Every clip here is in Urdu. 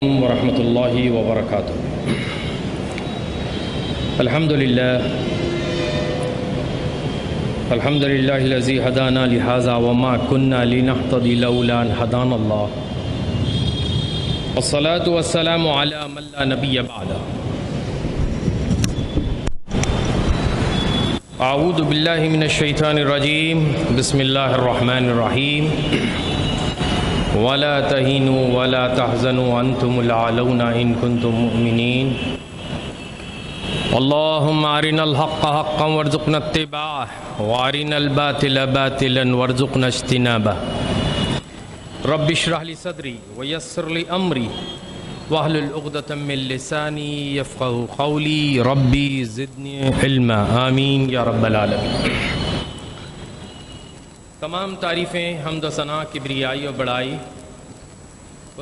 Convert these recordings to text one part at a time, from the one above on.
ورحمۃ اللہ وبرکاتہ۔ الحمدللہ الذی ہدانا لہذا وما كنا لنہتدی لولا ان ہدانا اللہ، والصلاة والسلام علی من لا نبی بعدہ۔ اعوذ باللہ من الشیطان الرجیم، بسم اللہ الرحمن الرحیم۔ ولا تهنوا ولا تحزنوا وانتم الاعلون ان كنتم مؤمنين اللهم ارنا الحق حقا وارزقنا اتباعه وارنا الباطل باطلا وارزقنا اجتنابه رب اشرح لي صدري ويسر لي امري واحلل عقدة من لساني يفقهوا قولي ربي زدني علما آمین یا رب العالمین۔ تمام تعریفیں، حمد و ثنا، کبریائی و بڑائی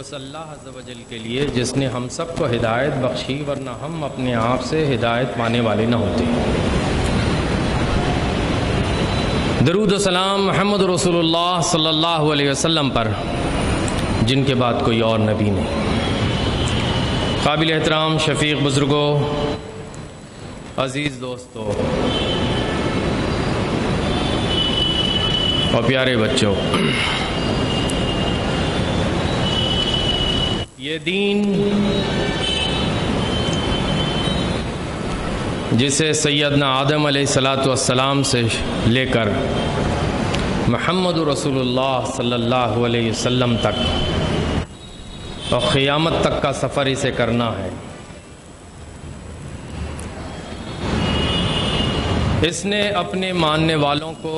اس اللہ عز و جل کے لیے جس نے ہم سب کو ہدایت بخشی، ورنہ ہم اپنے آپ سے ہدایت پانے والے نہ ہوتے۔ درود و سلام محمد رسول اللہ صلی اللہ علیہ وسلم پر، جن کے بعد کوئی اور نبی نہیں۔ قابل احترام شفیق بزرگوں، عزیز دوستوں اور پیارے بچوں، یہ دین جسے سیدنا آدم علیہ السلام سے لے کر محمد رسول اللہ صلی اللہ علیہ وسلم تک اور قیامت تک کا سفر اسے کرنا ہے، اس نے اپنے ماننے والوں کو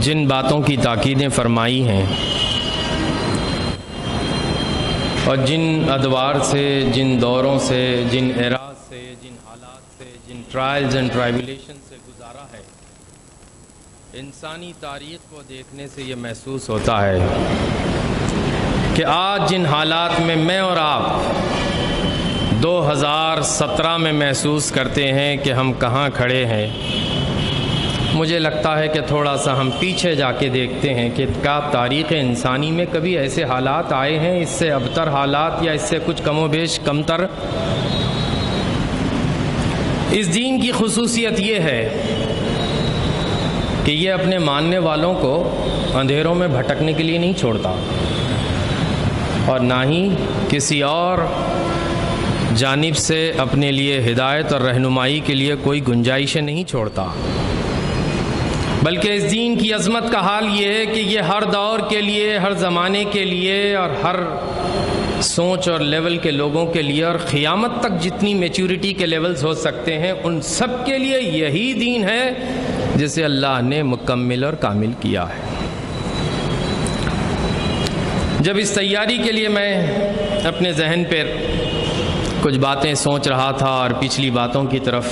جن باتوں کی تاکیدیں فرمائی ہیں اور جن ادوار سے، جن دوروں سے، جن اعراض سے، جن حالات سے، جن ٹرائلز اینڈ ٹرائبولیشن سے گزارا ہے، انسانی تاریخ کو دیکھنے سے یہ محسوس ہوتا ہے کہ آج جن حالات میں اور آپ 2017 میں محسوس کرتے ہیں کہ ہم کہاں کھڑے ہیں، مجھے لگتا ہے کہ تھوڑا سا ہم پیچھے جا کے دیکھتے ہیں کہ کیا تاریخ انسانی میں کبھی ایسے حالات آئے ہیں، اس سے ابتر حالات یا اس سے کچھ کم و بیش کمتر۔ اس دین کی خصوصیت یہ ہے کہ یہ اپنے ماننے والوں کو اندھیروں میں بھٹکنے کے لیے نہیں چھوڑتا، اور نہ ہی کسی اور جانب سے اپنے لیے ہدایت اور رہنمائی کے لیے کوئی گنجائشیں نہیں چھوڑتا، بلکہ اس دین کی عظمت کا حال یہ ہے کہ یہ ہر دور کے لیے، ہر زمانے کے لیے اور ہر سوچ اور لیول کے لوگوں کے لیے اور قیامت تک جتنی میچورٹی کے لیولز ہو سکتے ہیں ان سب کے لیے یہی دین ہے جسے اللہ نے مکمل اور کامل کیا ہے۔ جب اس تیاری کے لیے میں اپنے ذہن پر کچھ باتیں سوچ رہا تھا اور پچھلی باتوں کی طرف،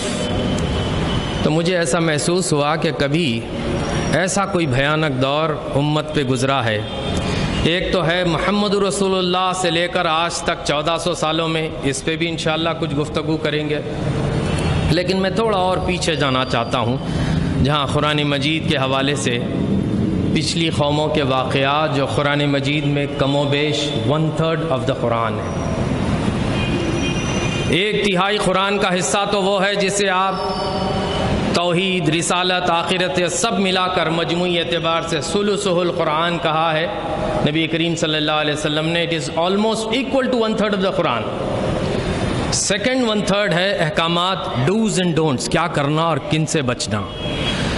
تو مجھے ایسا محسوس ہوا کہ کبھی ایسا کوئی بھیانک دور امت پہ گزرا ہے۔ ایک تو ہے محمد رسول اللہ سے لے کر آج تک 1400 سالوں میں، اس پہ بھی انشاءاللہ کچھ گفتگو کریں گے، لیکن میں تھوڑا اور پیچھے جانا چاہتا ہوں، جہاں قرآن مجید کے حوالے سے پچھلی قوموں کے واقعات جو قرآن مجید میں کم و بیش 1/3 آف دا قرآن ہے۔ 1/3 قرآن کا حصہ تو وہ ہے جسے آپ توحید، رسالت، آخرت سب ملا کر مجموعی اعتبار سے ثلثہ القرآن کہا ہے نبی کریم صلی اللہ علیہ وسلم نے۔ It is almost equal to 1/3 of the Quran. Second 1/3 ہے احکامات، ڈوز اینڈ ڈونٹس، کیا کرنا اور کن سے بچنا،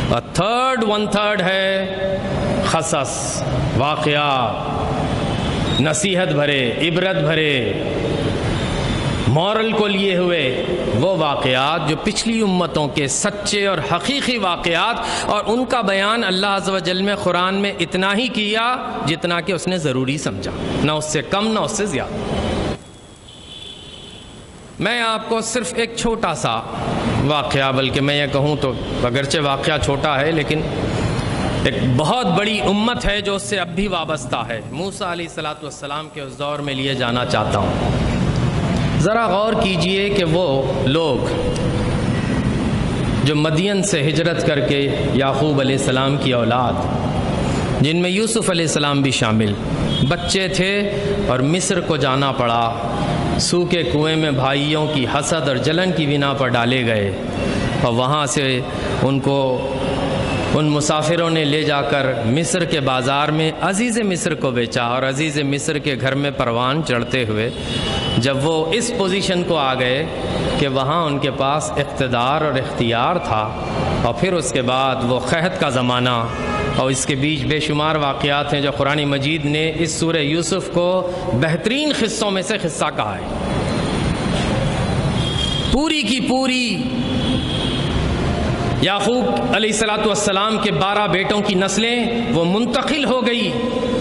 اور تھرڈ 1/3 ہے قصص، واقعات، نصیحت بھرے، عبرت بھرے، مورل کو لیے ہوئے وہ واقعات جو پچھلی امتوں کے سچے اور حقیقی واقعات، اور ان کا بیان اللہ عز و جل میں قرآن میں اتنا ہی کیا جتنا کہ اس نے ضروری سمجھا، نہ اس سے کم نہ اس سے زیادہ۔ میں آپ کو صرف ایک چھوٹا سا واقعہ، بلکہ میں یہ کہوں تو اگرچہ واقعہ چھوٹا ہے لیکن ایک بہت بڑی امت ہے جو اس سے اب بھی وابستہ ہے، موسیٰ علیہ السلام کے اس دور میں لیے جانا چاہتا ہوں۔ ذرا غور کیجئے کہ وہ لوگ جو مدین سے ہجرت کر کے یعقوب علیہ السلام کی اولاد، جن میں یوسف علیہ السلام بھی شامل، بچے تھے اور مصر کو جانا پڑا، سوکھے کنویں میں بھائیوں کی حسد اور جلن کی بنا پر ڈالے گئے، اور وہاں سے ان کو ان مسافروں نے لے جا کر مصر کے بازار میں عزیز مصر کو بیچا، اور عزیز مصر کے گھر میں پروان چڑھتے ہوئے جب وہ اس پوزیشن کو آ گئے کہ وہاں ان کے پاس اقتدار اور اختیار تھا، اور پھر اس کے بعد وہ قحط کا زمانہ، اور اس کے بیچ بے شمار واقعات ہیں جو قرآن مجید نے اس سورہ یوسف کو بہترین قصوں میں سے قصہ کہا ہے۔ پوری کی پوری یعقوب علیہ السلام کے 12 بیٹوں کی نسلیں وہ منتقل ہو گئی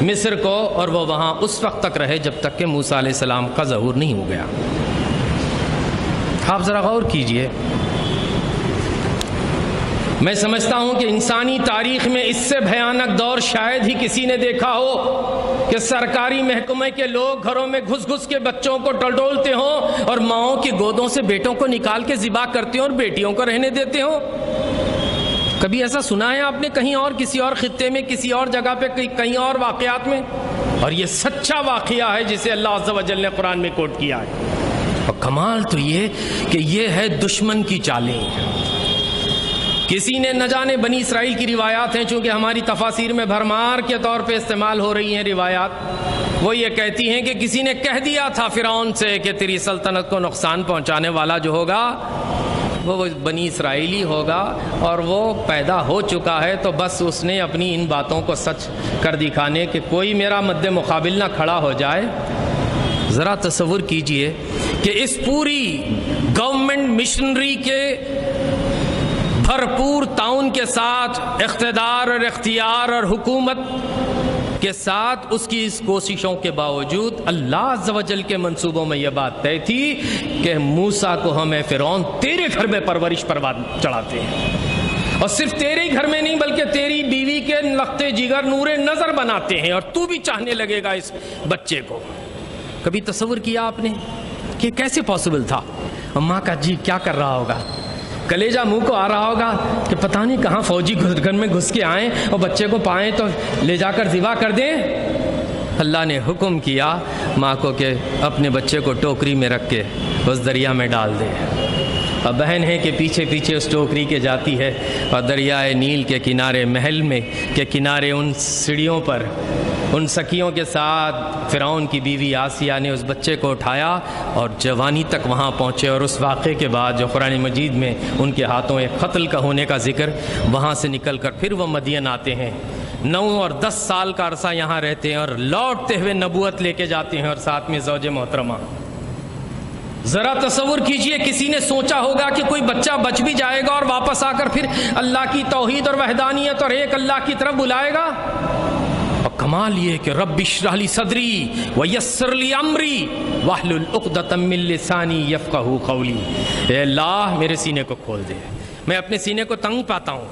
مصر کو، اور وہ وہاں اس وقت تک رہے جب تک کہ موسیٰ علیہ السلام کا ظہور نہیں ہو گیا۔ آپ ذرا غور کیجئے، میں سمجھتا ہوں کہ انسانی تاریخ میں اس سے بھیانک دور شاید ہی کسی نے دیکھا ہو کہ سرکاری محکمے کے لوگ گھروں میں گھس گھس کے بچوں کو ٹٹولتے ہوں اور ماؤں کی گودوں سے بیٹوں کو نکال کے ذبح کرتے ہوں اور بیٹیوں کو رہنے دیتے ہوں۔ کبھی ایسا سنا ہے آپ نے کہیں اور، کسی اور خطے میں، کسی اور جگہ پہ، کہیں اور واقعات میں؟ اور یہ سچا واقعہ ہے جسے اللہ عز و جل نے قرآن میں کوٹ کیا ہے۔ اور کمال تو یہ کہ یہ ہے دشمن کی چالیں۔ کسی نے نہ جانے بنی اسرائیل کی روایات ہیں، چونکہ ہماری تفاسیر میں بھرمار کے طور پہ استعمال ہو رہی ہیں روایات، وہ یہ کہتی ہیں کہ کسی نے کہہ دیا تھا فرعون سے کہ تیری سلطنت کو نقصان پہنچانے والا جو ہوگا وہ بنی اسرائیلی ہوگا، اور وہ پیدا ہو چکا ہے، تو بس اس نے اپنی ان باتوں کو سچ کر دکھانے کہ کوئی میرا مد مقابل نہ کھڑا ہو جائے۔ ذرا تصور کیجئے کہ اس پوری گورنمنٹ مشنری کے بھرپور تعاون کے ساتھ، اقتدار اور اختیار اور حکومت کے ساتھ، اس کی اس کوششوں کے باوجود اللہ عز و جل کے منصوبوں میں یہ بات طے تھی کہ موسیٰ کو ہمیں فرعون تیرے گھر میں پرورش پر چڑھاتے ہیں، اور صرف تیرے ہی گھر میں نہیں بلکہ تیری بیوی کے لختے جگر نور نظر بناتے ہیں، اور تو بھی چاہنے لگے گا اس بچے کو۔ کبھی تصور کیا آپ نے کہ کیسے پاسبل تھا؟ اماں کا جی کیا کر رہا ہوگا، کلیجہ منہ کو آ رہا ہوگا کہ پتہ نہیں کہاں فوجی گھر میں گھس کے آئیں اور بچے کو پائیں تو لے جا کر ذبح کر دیں۔ اللہ نے حکم کیا ماں کو کہ اپنے بچے کو ٹوکری میں رکھ کے اس دریا میں ڈال دے، اور بہن ہے کہ پیچھے پیچھے اس ٹوکری کے جاتی ہے، اور دریائے نیل کے کنارے محل میں کے کنارے ان سیڑھیوں پر ان سکیوں کے ساتھ فرعون کی بیوی آسیہ نے اس بچے کو اٹھایا اور جوانی تک وہاں پہنچے، اور اس واقعے کے بعد جو قرآن مجید میں ان کے ہاتھوں ایک قتل کا ہونے کا ذکر، وہاں سے نکل کر پھر وہ مدین آتے ہیں، 9 اور 10 سال کا عرصہ یہاں رہتے ہیں، اور لوٹتے ہوئے نبوت لے کے جاتے ہیں، اور ساتھ میں زوج محترمہ۔ ذرا تصور کیجئے کسی نے سوچا ہوگا کہ کوئی بچہ بچ بھی جائے گا اور واپس آ کر پھر اللہ کی توحید اور وحدانیت اور ایک اللہ کی طرف بلائے گا؟ اور کمال یہ کہ رب اشرح لی صدری ویسر لی امری واحلل عقدۃ من لسانی یفقہوا قولی۔ اے اللہ میرے سینے کو کھول دے، میں اپنے سینے کو تنگ پاتا ہوں،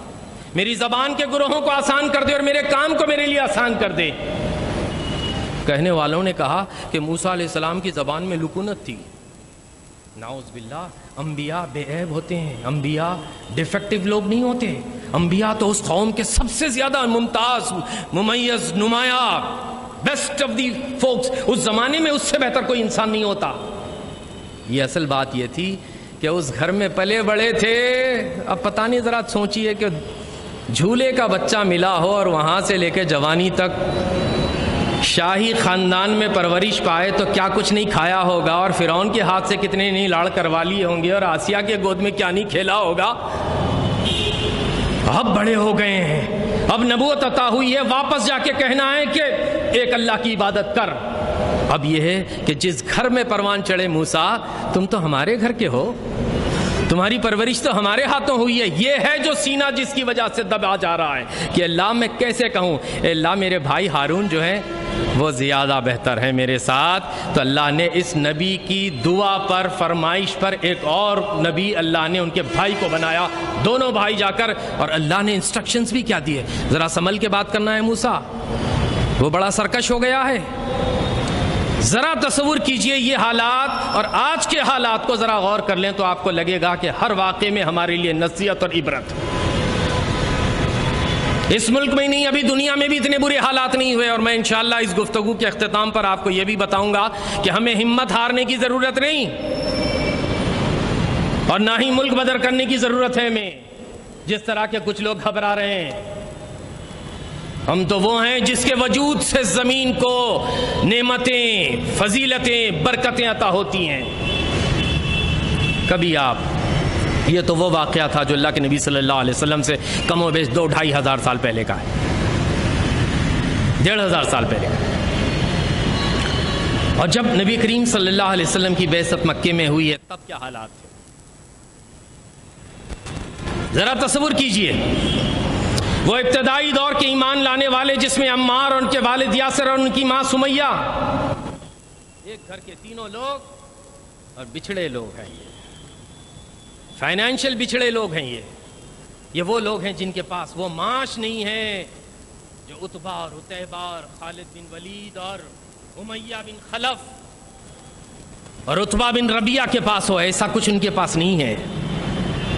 میری زبان کے گروہوں کو آسان کر دے اور میرے کام کو میرے لیے آسان کر دے۔ کہنے والوں نے کہا کہ موسیٰ علیہ السلام کی زبان میں لکنت تھی۔ نعوذ باللہ، انبیاء بے عیب ہوتے ہیں، انبیاء ڈیفیکٹیو لوگ نہیں ہوتے، انبیاء تو اس قوم کے سب سے زیادہ ممتاز، ممیز، نمایاں، بیسٹ آف دی فوکس، اس زمانے میں اس سے بہتر کوئی انسان نہیں ہوتا۔ یہ اصل بات یہ تھی کہ اس گھر میں پلے بڑے تھے۔ اب پتہ نہیں، ذرا سوچئے کہ جھولے کا بچہ ملا ہو اور وہاں سے لے کے جوانی تک شاہی خاندان میں پرورش پائے تو کیا کچھ نہیں کھایا ہوگا، اور فرعون کے ہاتھ سے کتنے نہیں لاڑ کروا لیے ہوں گے، اور آسیہ کے گود میں کیا نہیں کھیلا ہوگا۔ اب بڑے ہو گئے ہیں، اب نبوت عطا ہوئی ہے، واپس جا کے کہنا ہے کہ ایک اللہ کی عبادت کر۔ اب یہ ہے کہ جس گھر میں پروان چڑھے موسیٰ، تم تو ہمارے گھر کے ہو، تمہاری پرورش تو ہمارے ہاتھوں ہوئی ہے۔ یہ ہے جو سینہ جس کی وجہ سے دبا جا رہا ہے کہ اللہ میں کیسے کہوں، اے اللہ میرے بھائی ہارون جو ہے وہ زیادہ بہتر ہے میرے ساتھ۔ تو اللہ نے اس نبی کی دعا پر، فرمائش پر، ایک اور نبی اللہ نے ان کے بھائی کو بنایا، دونوں بھائی جا کر، اور اللہ نے انسٹرکشنز بھی کیا دیے۔ ذرا سنبھل کے بات کرنا ہے، موسیٰ وہ بڑا سرکش ہو گیا ہے۔ ذرا تصور کیجئے یہ حالات اور آج کے حالات کو ذرا غور کر لیں تو آپ کو لگے گا کہ ہر واقعے میں ہمارے لیے نصیحت اور عبرت۔ اس ملک میں نہیں، ابھی دنیا میں بھی اتنے برے حالات نہیں ہوئے. اور میں انشاءاللہ اس گفتگو کے اختتام پر آپ کو یہ بھی بتاؤں گا کہ ہمیں ہمت ہارنے کی ضرورت نہیں، اور نہ ہی ملک بدر کرنے کی ضرورت ہے ہمیں جس طرح کے کچھ لوگ گھبرا رہے ہیں. ہم تو وہ ہیں جس کے وجود سے زمین کو نعمتیں، فضیلتیں، برکتیں عطا ہوتی ہیں. کبھی آپ، یہ تو وہ واقعہ تھا جو اللہ کے نبی صلی اللہ علیہ وسلم سے کم و بیش 2-2.5 ہزار سال پہلے کا ہے، 1,500 سال پہلے کا. اور جب نبی کریم صلی اللہ علیہ وسلم کی بعثت مکے میں ہوئی ہے تب کیا حالات تھے؟ ذرا تصور کیجئے، وہ ابتدائی دور کے ایمان لانے والے جس میں عمار اور ان کے والد یاسر اور ان کی ماں سمیہ، ایک گھر کے تینوں لوگ، اور بچھڑے لوگ ہیں، یہ فائنینشل بچھڑے لوگ ہیں. یہ وہ لوگ ہیں جن کے پاس وہ معاش نہیں ہے جو عتبہ اور عتیبہ اور خالد بن ولید اور امیہ بن خلف اور عتبہ بن ربیعہ کے پاس ہو. ایسا کچھ ان کے پاس نہیں ہے.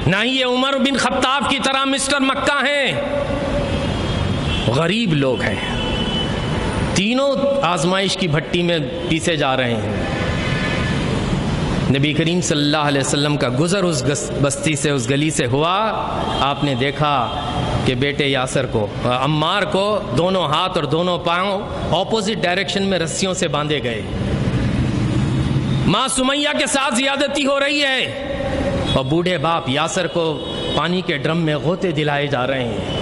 نہ ہی یہ عمر بن خطاب کی طرح مسٹر مکہ ہیں. غریب لوگ ہیں، تینوں آزمائش کی بھٹی میں پیسے جا رہے ہیں. نبی کریم صلی اللہ علیہ وسلم کا گزر اس بستی سے، اس گلی سے ہوا. آپ نے دیکھا کہ بیٹے یاسر کو، عمار کو، دونوں ہاتھ اور دونوں پاؤں اپوزٹ ڈائریکشن میں رسیوں سے باندھے گئے. ماں سمیہ کے ساتھ زیادتی ہو رہی ہے، اور بوڑھے باپ یاسر کو پانی کے ڈرم میں غوطے دلائے جا رہے ہیں.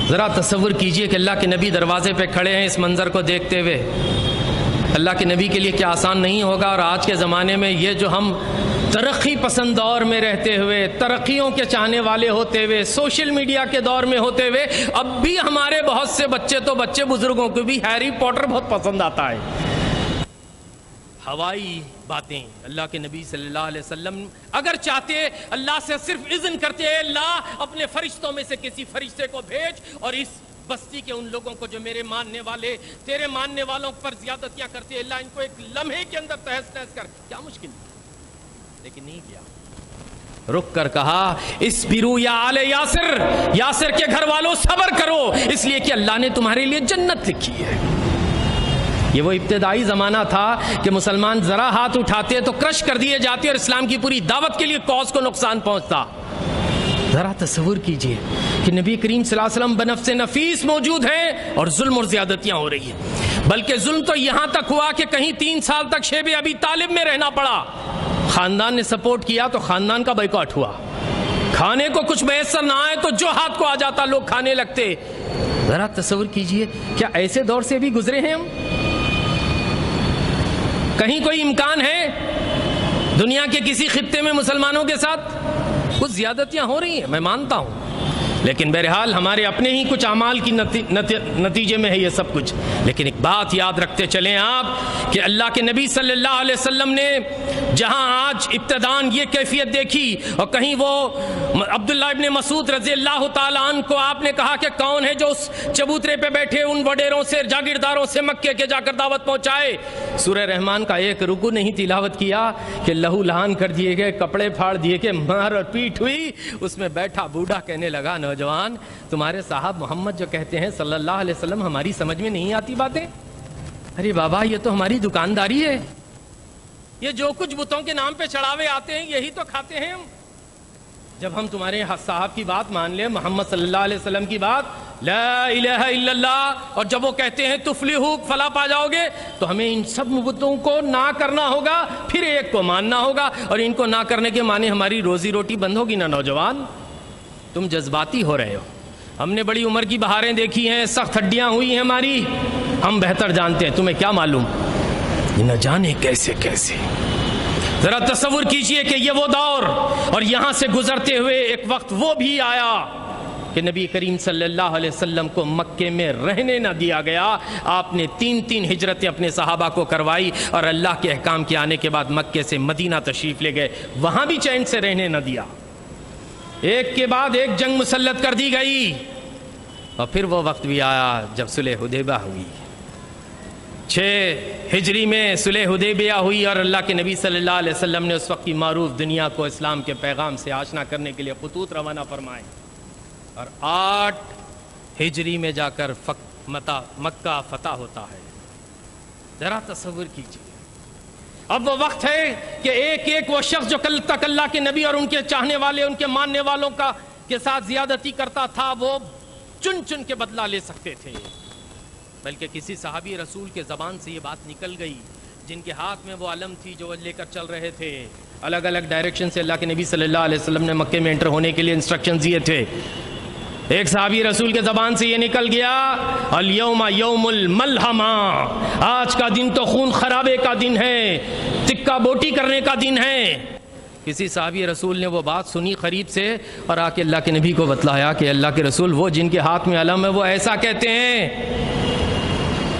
ذرا تصور کیجئے کہ اللہ کے نبی دروازے پہ کھڑے ہیں اس منظر کو دیکھتے ہوئے. اللہ کے نبی کے لیے کیا آسان نہیں ہوگا. اور آج کے زمانے میں یہ جو ہم ترقی پسند دور میں رہتے ہوئے، ترقیوں کے چاہنے والے ہوتے ہوئے، سوشل میڈیا کے دور میں ہوتے ہوئے، اب بھی ہمارے بہت سے بچے تو بچے بزرگوں کو بھی ہیری پوٹر بہت پسند آتا ہے. ہوائی باتیں. اللہ کے نبی صلی اللہ علیہ وسلم اگر چاہتے اللہ سے صرف اذن کرتے، اے اللہ اپنے فرشتوں میں سے کسی فرشتے کو بھیج اور اس بستی کے ان لوگوں کو جو میرے ماننے والے، تیرے ماننے والوں پر زیادتیاں کرتے، اللہ ان کو ایک لمحے کے اندر تہس نہس کر. کیا مشکل ہے، لیکن نہیں کیا. رک کر کہا اسبروا یا آل یاسر، یاسر کے گھر والوں صبر کرو، اس لیے کہ اللہ نے تمہارے لیے جنت لکھی ہے. یہ وہ ابتدائی زمانہ تھا کہ مسلمان ذرا ہاتھ اٹھاتے تو کرش کر دیے جاتے اور اسلام کی پوری دعوت کے لیے کاز کو نقصان پہنچتا. ذرا تصور کیجئے کہ نبی کریم صلی اللہ علیہ وسلم بنفس نفیس موجود ہیں اور ظلم اور زیادتیاں ہو رہی ہیں. بلکہ ظلم تو یہاں تک ہوا کہ کہیں 3 سال تک شیب ابی طالب میں رہنا پڑا. خاندان نے سپورٹ کیا تو خاندان کا بائیکاٹ ہوا. کھانے کو کچھ میسر نہ آئے تو جو ہاتھ کو آ جاتا لوگ کھانے لگتے. ذرا تصور کیجئے کیا ایسے دور سے بھی گزرے ہیں ہم؟ کہیں کوئی امکان ہے دنیا کے کسی خطے میں مسلمانوں کے ساتھ؟ کچھ زیادتیاں ہو رہی ہیں، میں مانتا ہوں، لیکن بہرحال ہمارے اپنے ہی کچھ اعمال کی نتیجے میں ہے یہ سب کچھ. لیکن ایک بات یاد رکھتے چلیں آپ کہ اللہ کے نبی صلی اللہ علیہ وسلم نے جہاں آج ابتدان یہ کیفیت دیکھی، اور کہیں وہ عبداللہ ابن مسعود رضی اللہ تعالیٰ عنہ کو آپ نے کہا کہ کون ہے جو اس چبوترے پہ بیٹھے ان وڈیروں سے، جاگیرداروں سے مکے کے جا کر دعوت پہنچائے. سورہ رحمان کا ایک رکو نہیں تلاوت کیا کہ لہو لہان کر دیے گئے، کپڑے پھاڑ دیے گئے، مار اور پیٹ ہوئی. اس میں بیٹھا بوڑھا کہنے لگا نوجوان تمہارے صاحب محمد جو کہتے ہیں صلی اللہ علیہ وسلم ہماری سمجھ میں نہیں آتی باتیں. ارے بابا یہ تو ہماری دکانداری ہے، یہ جو کچھ بتوں کے نام پہ چڑھاوے آتے ہیں یہی تو کھاتے ہیں ہم. جب ہم تمہارے صاحب کی بات مان لیں، محمد صلی اللہ علیہ وسلم کی بات، لا الہ الا اللہ، اور جب وہ کہتے ہیں تفلحوا فلاح پا جاؤ گے، تو ہمیں ان سب بتوں کو نہ کرنا ہوگا، پھر ایک کو ماننا ہوگا. اور ان کو نہ کرنے کے معنی ہماری روزی روٹی بند ہوگی نا. نوجوان تم جذباتی ہو رہے ہو. ہم نے بڑی عمر کی بہاریں دیکھی ہیں، سخت ہڈیاں ہوئی ہیں ہماری، ہم بہتر جانتے ہیں، تمہیں کیا معلوم نہ جانے کیسے کیسے. ذرا تصور کیجئے کہ یہ وہ دور، اور یہاں سے گزرتے ہوئے ایک وقت وہ بھی آیا کہ نبی کریم صلی اللہ علیہ وسلم کو مکے میں رہنے نہ دیا گیا. آپ نے 3 ہجرتیں اپنے صحابہ کو کروائی، اور اللہ کے احکام کے آنے کے بعد مکے سے مدینہ تشریف لے گئے، وہاں بھی چین سے رہنے نہ دیا. ایک کے بعد ایک جنگ مسلط کر دی گئی، اور پھر وہ وقت بھی آیا جب صلح حدیبیہ ہوئی. 6 ہجری میں صلح حدیبیہ ہوئی، اور اللہ کے نبی صلی اللہ علیہ وسلم نے اس وقت کی معروف دنیا کو اسلام کے پیغام سے آشنا کرنے کے لیے خطوط روانہ فرمائے. اور 8 ہجری میں جا کر مکہ فتح ہوتا ہے. ذرا تصور کیجیے. اب وہ وقت ہے کہ ایک ایک وہ شخص جو کل تک اللہ کے نبی اور ان کے چاہنے والے ان کے ماننے والوں کے ساتھ زیادتی کرتا تھا وہ چن چن کے بدلہ لے سکتے تھے. بلکہ کسی صحابی رسول کے زبان سے یہ بات نکل گئی جن کے ہاتھ میں وہ علم تھی جو وہ لے کر چل رہے تھے. الگ الگ ڈائریکشن سے اللہ کے نبی صلی اللہ علیہ وسلم نے مکے میں انٹر ہونے کے لیے انسٹرکشن دیے تھے. ایک صحابی رسول کے زبان سے یہ نکل گیا الیوم یوم الملحمہ، آج کا دن تو خون خرابے کا دن ہے، تکہ بوٹی کرنے کا دن ہے. کسی صحابی رسول نے وہ بات سنی قریب سے اور آ کے اللہ کے نبی کو بتلایا کہ اللہ کے رسول وہ جن کے ہاتھ میں علم ہے وہ ایسا کہتے ہیں.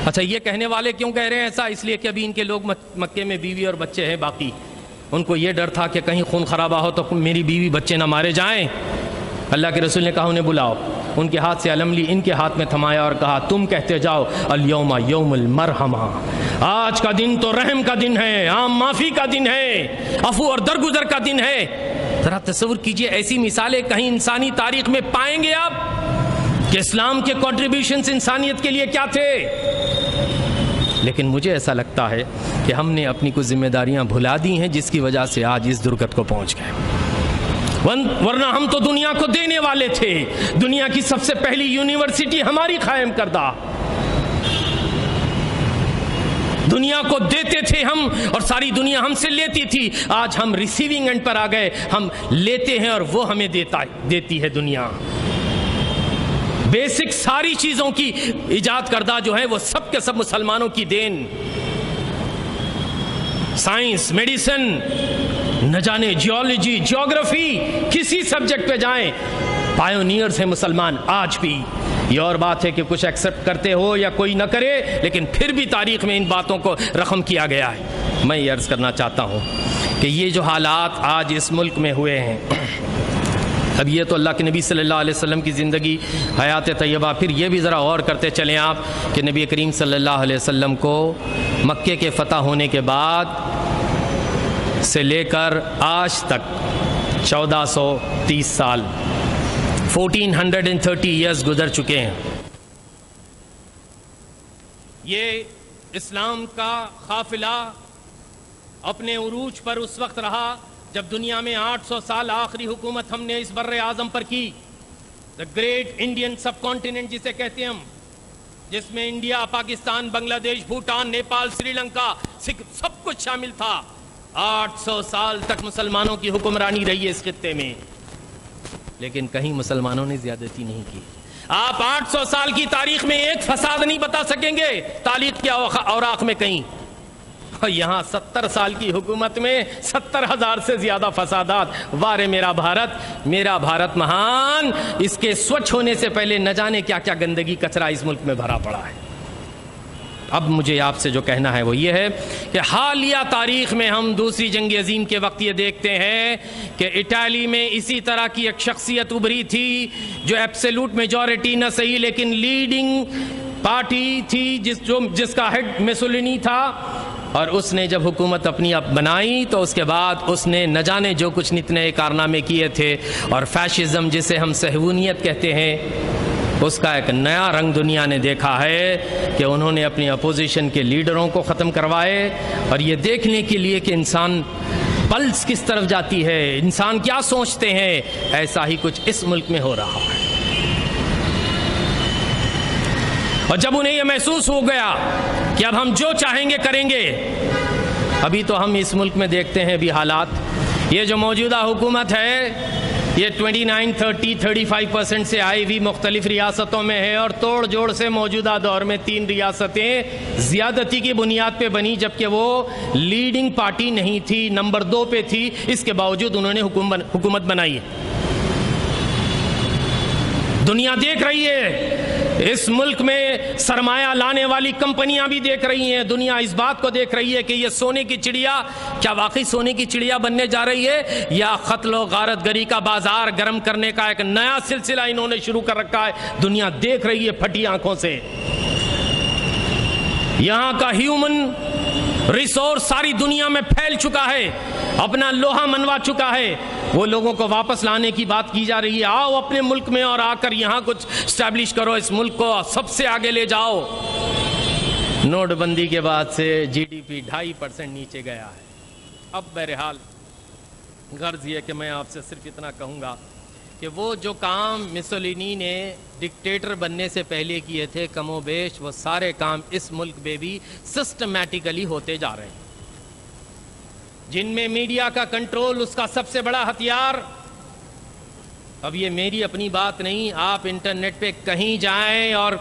اچھا یہ کہنے والے کیوں کہہ رہے ہیں ایسا؟ اس لیے کہ ابھی ان کے لوگ مکے میں بیوی اور بچے ہیں باقی. ان کو یہ ڈر تھا کہ کہیں خون خرابہ ہو تو میری بیوی بچے نہ مارے جائیں. اللہ کے رسول نے کہا انہیں بلاؤ. ان کے ہاتھ سے علم لی، ان کے ہاتھ میں تھمایا اور کہا تم کہتے جاؤ الیوم یوم المرحمہ، آج کا دن تو رحم کا دن ہے، عام معافی کا دن ہے، عفو اور درگزر کا دن ہے. ذرا تصور کیجئے ایسی مثالیں کہیں انسانی تاریخ میں پائیں گے آپ کہ اسلام کے کنٹریبیوشنز انسانیت کے لیے کیا تھے؟ لیکن مجھے ایسا لگتا ہے کہ ہم نے اپنی کچھ ذمہ داریاں بھلا دی ہیں جس کی وجہ سے آج اس درگت کو پہنچ گئے. ورنہ ہم تو دنیا کو دینے والے تھے. دنیا کی سب سے پہلی یونیورسٹی ہماری قائم کردہ، دنیا کو دیتے تھے ہم اور ساری دنیا ہم سے لیتی تھی. آج ہم ریسیونگ اینڈ پر آ گئے، ہم لیتے ہیں اور وہ ہمیں دیتی ہے دنیا. بیسک ساری چیزوں کی ایجاد کردہ جو ہے وہ سب کے سب مسلمانوں کی دین. سائنس، میڈیسن، نہ جانے جیولوجی، جیوگرافی، کسی سبجیکٹ پہ جائیں پائونیئرز ہیں مسلمان آج بھی. یہ اور بات ہے کہ کچھ ایکسپٹ کرتے ہو یا کوئی نہ کرے، لیکن پھر بھی تاریخ میں ان باتوں کو رقم کیا گیا ہے. میں یہ عرض کرنا چاہتا ہوں کہ یہ جو حالات آج اس ملک میں ہوئے ہیں، اب یہ تو اللہ کے نبی صلی اللہ علیہ وسلم کی زندگی، حیات طیبہ. پھر یہ بھی ذرا غور کرتے چلیں آپ کہ نبی کریم صلی اللہ علیہ وسلم کو مکے کے فتح ہونے کے بعد سے لے کر آج تک 1430 سال 1430 ایئرز گزر چکے ہیں. یہ اسلام کا قافلہ اپنے عروج پر اس وقت رہا جب دنیا میں 800 سال آخری حکومت ہم نے اس بر اعظم پر کی. The great Indian sub continent جسے کہتے ہیں ہم، جس میں انڈیا، پاکستان، بنگلہ دیش، بھوٹان، نیپال، سری لنکا، سب کچھ شامل تھا. 800 سال تک مسلمانوں کی حکمرانی رہی ہے اس خطے میں، لیکن کہیں مسلمانوں نے زیادتی نہیں کی. آپ 800 سال کی تاریخ میں ایک فساد نہیں بتا سکیں گے تاریخ کے اوراق میں کہیں. یہاں 70 سال کی حکومت میں 70,000 سے زیادہ فسادات. وارے میرا بھارت مہان، اس کے سوچھ ہونے سے پہلے نہ جانے کیا کیا گندگی کچرا اس ملک میں بھرا پڑا ہے. اب مجھے آپ سے جو کہنا ہے وہ یہ ہے کہ حالیہ تاریخ میں ہم دوسری جنگ عظیم کے وقت یہ دیکھتے ہیں کہ اٹالی میں اسی طرح کی ایک شخصیت ابھری تھی جو ایبسولوٹ میجورٹی نہ صحیح لیکن لیڈنگ پارٹی تھی جس کا ہیڈ میسولینی تھا. اور اس نے جب حکومت اپنی بنائی تو اس کے بعد اس نے نہ جانے جو کچھ نتنے کارنامے کیے تھے. اور فیشزم جسے ہم صہیونیت کہتے ہیں، اس کا ایک نیا رنگ دنیا نے دیکھا ہے کہ انہوں نے اپنی اپوزیشن کے لیڈروں کو ختم کروائے. اور یہ دیکھنے کے لیے کہ انسان پلس کس طرف جاتی ہے، انسان کیا سوچتے ہیں، ایسا ہی کچھ اس ملک میں ہو رہا ہے. اور جب انہیں یہ محسوس ہو گیا کہ اب ہم جو چاہیں گے کریں گے، ابھی تو ہم اس ملک میں دیکھتے ہیں بھی حالات. یہ جو موجودہ حکومت ہے یہ 29-30-35% سے آئی ہوئی مختلف ریاستوں میں ہے اور توڑ جوڑ سے موجودہ دور میں 3 ریاستیں زیادتی کی بنیاد پہ بنی، جبکہ وہ لیڈنگ پارٹی نہیں تھی، نمبر 2 پہ تھی. اس کے باوجود انہوں نے حکومت بنائی ہے. دنیا دیکھ رہی ہے، اس ملک میں سرمایہ لانے والی کمپنیاں بھی دیکھ رہی ہیں. دنیا اس بات کو دیکھ رہی ہے کہ یہ سونے کی چڑیا کیا واقعی سونے کی چڑیا بننے جا رہی ہے یا قتل و غارت گری کا بازار گرم کرنے کا ایک نیا سلسلہ انہوں نے شروع کر رکھا ہے. دنیا دیکھ رہی ہے پھٹی آنکھوں سے. یہاں کا ہیومن ریسورس ساری دنیا میں پھیل چکا ہے، اپنا لوہا منوا چکا ہے، وہ لوگوں کو واپس لانے کی بات کی جا رہی ہے۔ آؤ اپنے ملک میں اور آ کر یہاں کچھ اسٹیبلش کرو، اس ملک کو سب سے آگے لے جاؤ۔ نوٹ بندی کے بعد سے جی ڈی پی 2.5% نیچے گیا ہے۔ اب بہرحال غرض یہ کہ میں آپ سے صرف اتنا کہوں گا کہ وہ جو کام مسولینی نے ڈکٹیٹر بننے سے پہلے کیے تھے کم و بیش وہ سارے کام اس ملک میں بھی سسٹمیٹیکلی ہوتے جا رہے ہیں، جن میں میڈیا کا کنٹرول اس کا سب سے بڑا ہتھیار۔ اب یہ میری اپنی بات نہیں، آپ انٹرنیٹ پہ کہیں جائیں اور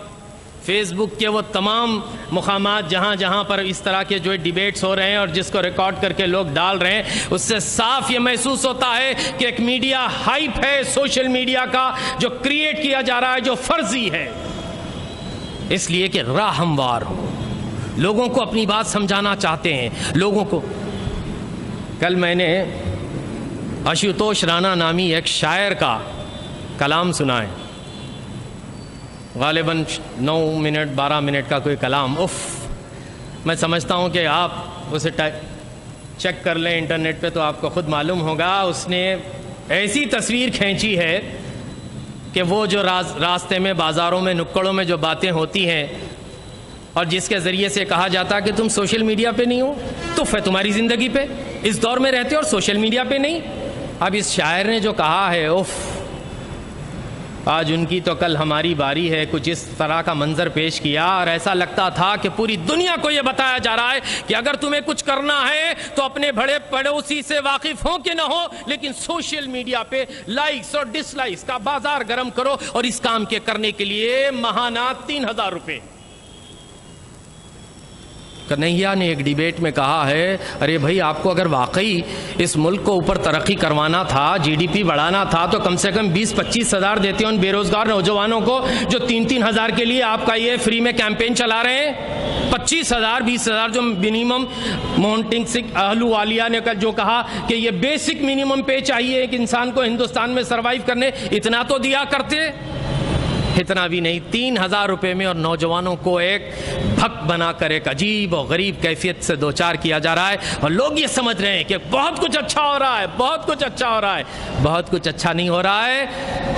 فیس بک کے وہ تمام مقامات جہاں جہاں پر اس طرح کے جو ڈیبیٹس ہو رہے ہیں اور جس کو ریکارڈ کر کے لوگ ڈال رہے ہیں، اس سے صاف یہ محسوس ہوتا ہے کہ ایک میڈیا ہائپ ہے سوشل میڈیا کا جو کریٹ کیا جا رہا ہے، جو فرضی ہے، اس لیے کہ راہ ہموار ہو، لوگوں کو اپنی بات سمجھانا چاہتے ہیں لوگوں کو۔ کل میں نے اشوتوش رانا نامی ایک شاعر کا کلام سنا ہے، غالباً 9 منٹ 12 منٹ کا کوئی کلام۔ میں سمجھتا ہوں کہ آپ اسے چیک کر لیں انٹرنیٹ پہ تو آپ کو خود معلوم ہوگا۔ اس نے ایسی تصویر کھینچی ہے کہ وہ جو راستے میں بازاروں میں نکڑوں میں جو باتیں ہوتی ہیں اور جس کے ذریعے سے کہا جاتا کہ تم سوشل میڈیا پہ نہیں ہو، تف ہے تمہاری زندگی پہ، اس دور میں رہتے ہو اور سوشل میڈیا پہ نہیں۔ اب اس شاعر نے جو کہا ہے آج ان کی تو کل ہماری باری ہے، کچھ اس طرح کا منظر پیش کیا اور ایسا لگتا تھا کہ پوری دنیا کو یہ بتایا جا رہا ہے کہ اگر تمہیں کچھ کرنا ہے تو اپنے بڑے پڑوسی سے واقف ہو کہ نہ ہو، لیکن سوشل میڈیا پہ لائکس اور ڈس لائکس کا بازار گرم کرو، اور اس کام کے کرنے کے لیے ماہانہ 3000 روپے۔ کنہیا نے ایک ڈیبیٹ میں کہا ہے، ارے بھائی آپ کو اگر واقعی اس ملک کو اوپر ترقی کروانا تھا، جی ڈی پی بڑھانا تھا، تو کم سے کم 20-25 ہزار دیتے ان بے روزگار نوجوانوں کو جو 3-3 ہزار کے لیے آپ کا یہ فری میں کیمپین چلا رہے ہیں۔ 25 ہزار 20 ہزار جو منیمم مونٹنگ سکھ اہلووالیہ نے جو کہا کہ یہ بیسک منیمم پے چاہیے ایک انسان کو ہندوستان میں سروائیو کرنے، اتنا تو دیا کرتے، اتنا بھی نہیں۔ 3000 روپے میں اور نوجوانوں کو ایک بھک بنا کر ایک عجیب و غریب کیفیت سے دوچار کیا جا رہا ہے، اور لوگ یہ سمجھ رہے ہیں کہ بہت کچھ اچھا ہو رہا ہے، بہت کچھ اچھا ہو رہا ہے۔ بہت کچھ اچھا نہیں ہو رہا ہے،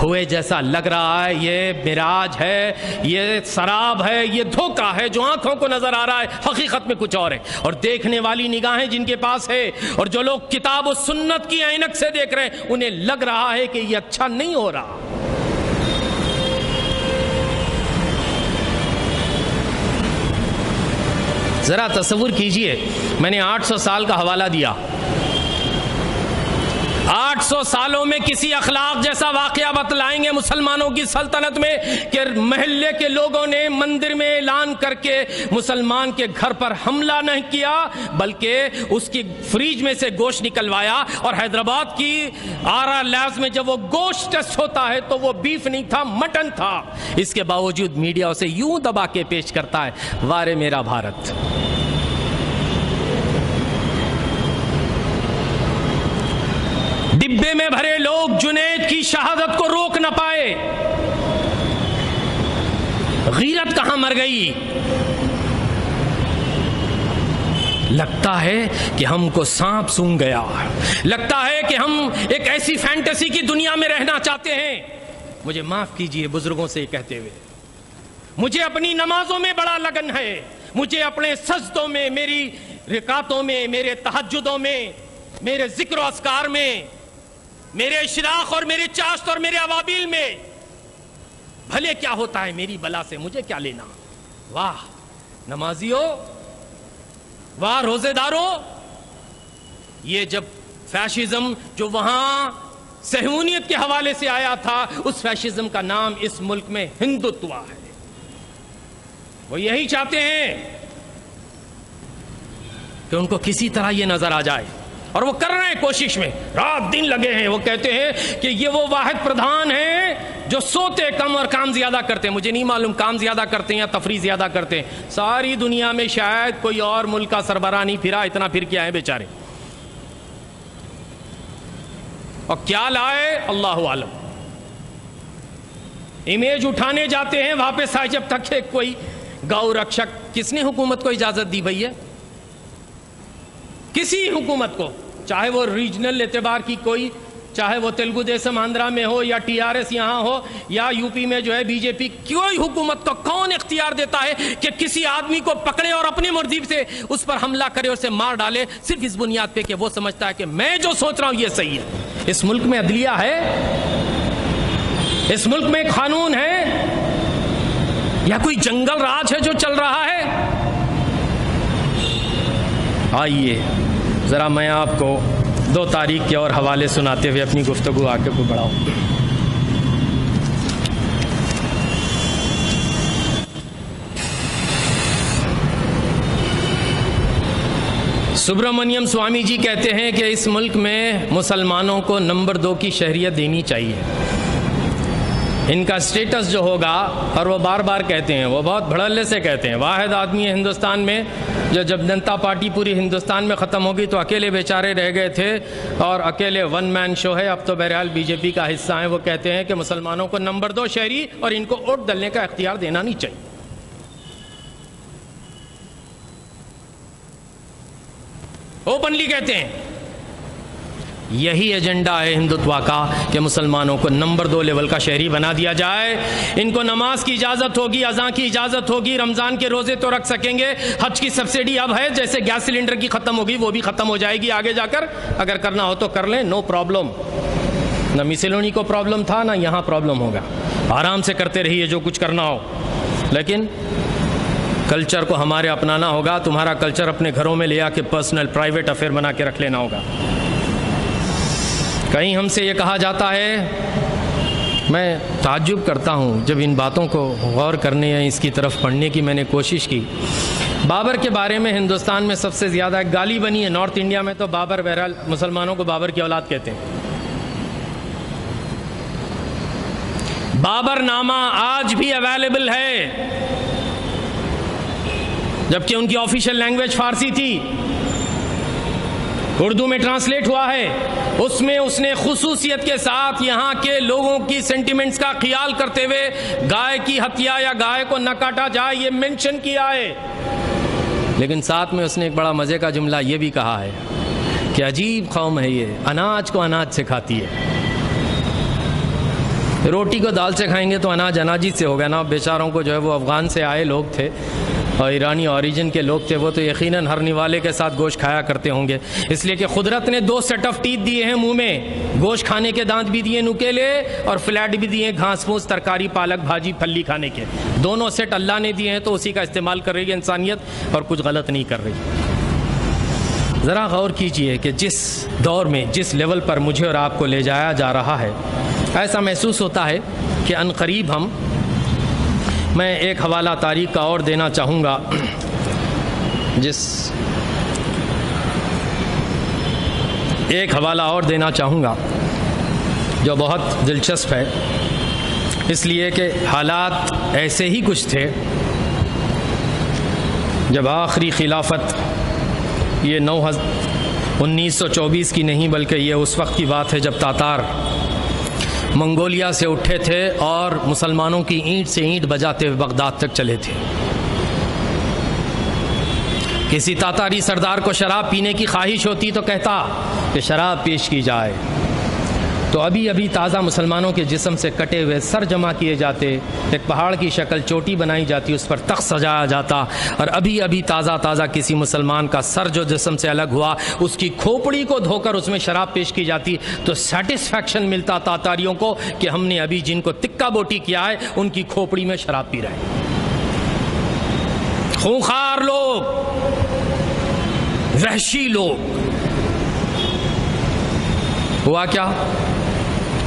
ہوئے جیسا لگ رہا ہے، یہ مراج ہے، یہ سراب ہے، یہ دھوکہ ہے جو آنکھوں کو نظر آ رہا ہے، حقیقت میں کچھ اور ہے۔ اور دیکھنے والی نگاہیں جن کے پاس ہے اور جو لوگ کتاب و سنت کی عینک سے دیکھ رہے ہیں، انہیں لگ رہا ہے کہ یہ اچھا نہیں ہو رہا۔ ذرا تصور کیجئے، میں نے 800 سال کا حوالہ دیا، 800 سالوں میں کسی اخلاق جیسا واقعہ بتلائیں گے مسلمانوں کی سلطنت میں کہ محلے کے لوگوں نے مندر میں اعلان کر کے مسلمان کے گھر پر حملہ نہیں کیا، بلکہ اس کی فریج میں سے گوشت نکلوایا، اور حیدرآباد کی آرا لیبز میں جب وہ گوشت ٹیسٹ ہوتا ہے تو وہ بیف نہیں تھا، مٹن تھا۔ اس کے باوجود میڈیا اسے یوں دبا کے پیش کرتا ہے، وارے میرا بھارت۔ ڈبے میں بھرے لوگ جنید کی شہادت کو روک نہ پائے، غیرت کہاں مر گئی؟ لگتا ہے کہ ہم کو سانپ سونگھ گیا، لگتا ہے کہ ہم ایک ایسی فینٹیسی کی دنیا میں رہنا چاہتے ہیں۔ مجھے معاف کیجئے بزرگوں سے کہتے ہوئے، مجھے اپنی نمازوں میں بڑا لگن ہے، مجھے اپنے سجدوں میں، میری رکعتوں میں، میرے تہجدوں میں، میرے ذکر و اذکار میں، میرے اشراق اور میرے چاشت اور میرے اوابیل میں بھلے کیا ہوتا ہے میری بلا سے مجھے کیا لینا۔ واہ نمازیوں، واہ روزے داروں، یہ جب فیشزم جو وہاں صہیونیت کے حوالے سے آیا تھا، اس فیشزم کا نام اس ملک میں ہندوتوا ہے۔ وہ یہی چاہتے ہیں کہ ان کو کسی طرح یہ نظر آ جائے، اور وہ کر رہے ہیں کوشش میں، رات دن لگے ہیں۔ وہ کہتے ہیں کہ یہ وہ واحد پردھان ہیں جو سوتے کم اور کام زیادہ کرتے ہیں۔ مجھے نہیں معلوم کام زیادہ کرتے ہیں یا تفریح زیادہ کرتے ہیں، ساری دنیا میں شاید کوئی اور ملک کا سربراہ نہیں پھرا، اتنا پھر کیا ہے بیچارے، اور کیا لائے اللہ عالم۔ امیج اٹھانے جاتے ہیں واپس آئے جب تک کہ کوئی گو رکشک، کس نے حکومت کو اجازت دی بھئی ہے؟ کسی حکومت کو، چاہے وہ ریجنل اعتبار کی کوئی، چاہے وہ تلگو دیسم آندھرا میں ہو یا ٹی آر ایس یہاں ہو یا یو پی میں جو ہے بی جے پی، کوئی حکومت کو کون اختیار دیتا ہے کہ کسی آدمی کو پکڑے اور اپنی مرضی سے اس پر حملہ کرے اور اسے مار ڈالے صرف اس بنیاد پہ کہ وہ سمجھتا ہے کہ میں جو سوچ رہا ہوں یہ صحیح ہے؟ اس ملک میں عدلیہ ہے؟ اس ملک میں قانون ہے یا کوئی جنگل راج ہے جو چل رہا ہے؟ آئیے ذرا میں آپ کو 2 تاریخ کے اور حوالے سناتے ہوئے اپنی گفتگو آگے کو بڑھاؤں۔ سبرامنیم سوامی جی کہتے ہیں کہ اس ملک میں مسلمانوں کو نمبر 2 کی شہریت دینی چاہیے۔ ان کا سٹیٹس جو ہوگا، اور وہ بار بار کہتے ہیں، وہ بہت بھڑلے سے کہتے ہیں، واحد آدمی ہے ہندوستان میں جو جب جنتا پارٹی پوری ہندوستان میں ختم ہوگی تو اکیلے بیچارے رہ گئے تھے اور اکیلے 1 مین شو ہے، اب تو بہرحال بی جے پی کا حصہ ہیں۔ وہ کہتے ہیں کہ مسلمانوں کو نمبر 2 شہری اور ان کو ووٹ ڈالنے کا اختیار دینا نہیں چاہیے۔ اوپنلی کہتے ہیں یہی ایجنڈا ہے ہندوتوا کا کہ مسلمانوں کو نمبر 2 لیول کا شہری بنا دیا جائے۔ ان کو نماز کی اجازت ہوگی، اذان کی اجازت ہوگی، رمضان کے روزے تو رکھ سکیں گے، حج کی سبسڈی اب ہے، جیسے گیس سلنڈر کی ختم ہوگی وہ بھی ختم ہو جائے گی آگے جا کر، اگر کرنا ہو تو کر لیں، نو پرابلم۔ نہ مسلونی کو پرابلم تھا، نہ یہاں پرابلم ہوگا، آرام سے کرتے رہیے جو کچھ کرنا ہو، لیکن کلچر کو ہمارے اپنانا ہوگا۔ تمہارا کلچر اپنے گھروں میں لے آ کے پرسنل پرائیویٹ افیئر بنا کے رکھ لینا ہوگا۔ کہیں ہم سے یہ کہا جاتا ہے، میں تعجب کرتا ہوں جب ان باتوں کو غور کرنے یا اس کی طرف پڑھنے کی میں نے کوشش کی۔ بابر کے بارے میں ہندوستان میں سب سے زیادہ گالی بنی ہے، نارتھ انڈیا میں تو بابر، بہرحال مسلمانوں کو بابر کی اولاد کہتے ہیں۔ بابر نامہ آج بھی اویلیبل ہے، جبکہ ان کی آفیشیل لینگویج فارسی تھی، اردو میں ٹرانسلیٹ ہوا ہے۔ اس میں اس نے خصوصیت کے ساتھ یہاں کے لوگوں کی سینٹیمنٹس کا خیال کرتے ہوئے گائے کی ہتیا یا گائے کو نہ کاٹا جائے یہ مینشن کیا ہے، لیکن ساتھ میں اس نے ایک بڑا مزے کا جملہ یہ بھی کہا ہے کہ عجیب قوم ہے یہ، اناج کو اناج سے کھاتی ہے۔ روٹی کو دال سے کھائیں گے تو اناج اناجی سے ہوگا نا۔ بیچاروں کو جو ہے وہ افغان سے آئے لوگ تھے اور ایرانی اوریجن کے لوگ تھے، وہ تو یقیناً ہر نوالے کے ساتھ گوشت کھایا کرتے ہوں گے، اس لیے کہ قدرت نے 2 سیٹ آف ٹیتھ دیے ہیں منہ میں، گوشت کھانے کے دانت بھی دیے نکیلے اور فلیٹ بھی دیے گھاس پھوس ترکاری پالک بھاجی پھلی کھانے کے، دونوں سیٹ اللہ نے دیے ہیں، تو اسی کا استعمال کر رہی ہے انسانیت اور کچھ غلط نہیں کر رہی۔ ذرا غور کیجئے کہ جس دور میں جس لیول پر مجھے اور آپ کو لے جایا جا رہا ہے، ایسا محسوس ہوتا ہے کہ ان قریب میں ایک حوالہ تاریخ کا اور دینا چاہوں گا، ایک حوالہ اور دینا چاہوں گا جو بہت دلچسپ ہے، اس لیے کہ حالات ایسے ہی کچھ تھے جب آخری خلافت، یہ 1924 کی نہیں بلکہ یہ اس وقت کی بات ہے جب تاتار منگولیا سے اٹھے تھے اور مسلمانوں کی اینٹ سے اینٹ بجاتے ہوئے بغداد تک چلے تھے۔ کسی تاتاری سردار کو شراب پینے کی خواہش ہوتی تو کہتا کہ شراب پیش کی جائے، تو ابھی ابھی تازہ مسلمانوں کے جسم سے کٹے ہوئے سر جمع کیے جاتے، ایک پہاڑ کی شکل چوٹی بنائی جاتی، اس پر تخت سجایا جاتا، اور ابھی ابھی تازہ کسی مسلمان کا سر جو جسم سے الگ ہوا اس کی کھوپڑی کو دھو کر اس میں شراب پیش کی جاتی، تو سیٹسفیکشن ملتا تاتاریوں کو کہ ہم نے ابھی جن کو تکا بوٹی کیا ہے ان کی کھوپڑی میں شراب پی رہے ہیں۔ خونخوار لوگ، وحشی لوگ۔ ہوا کیا؟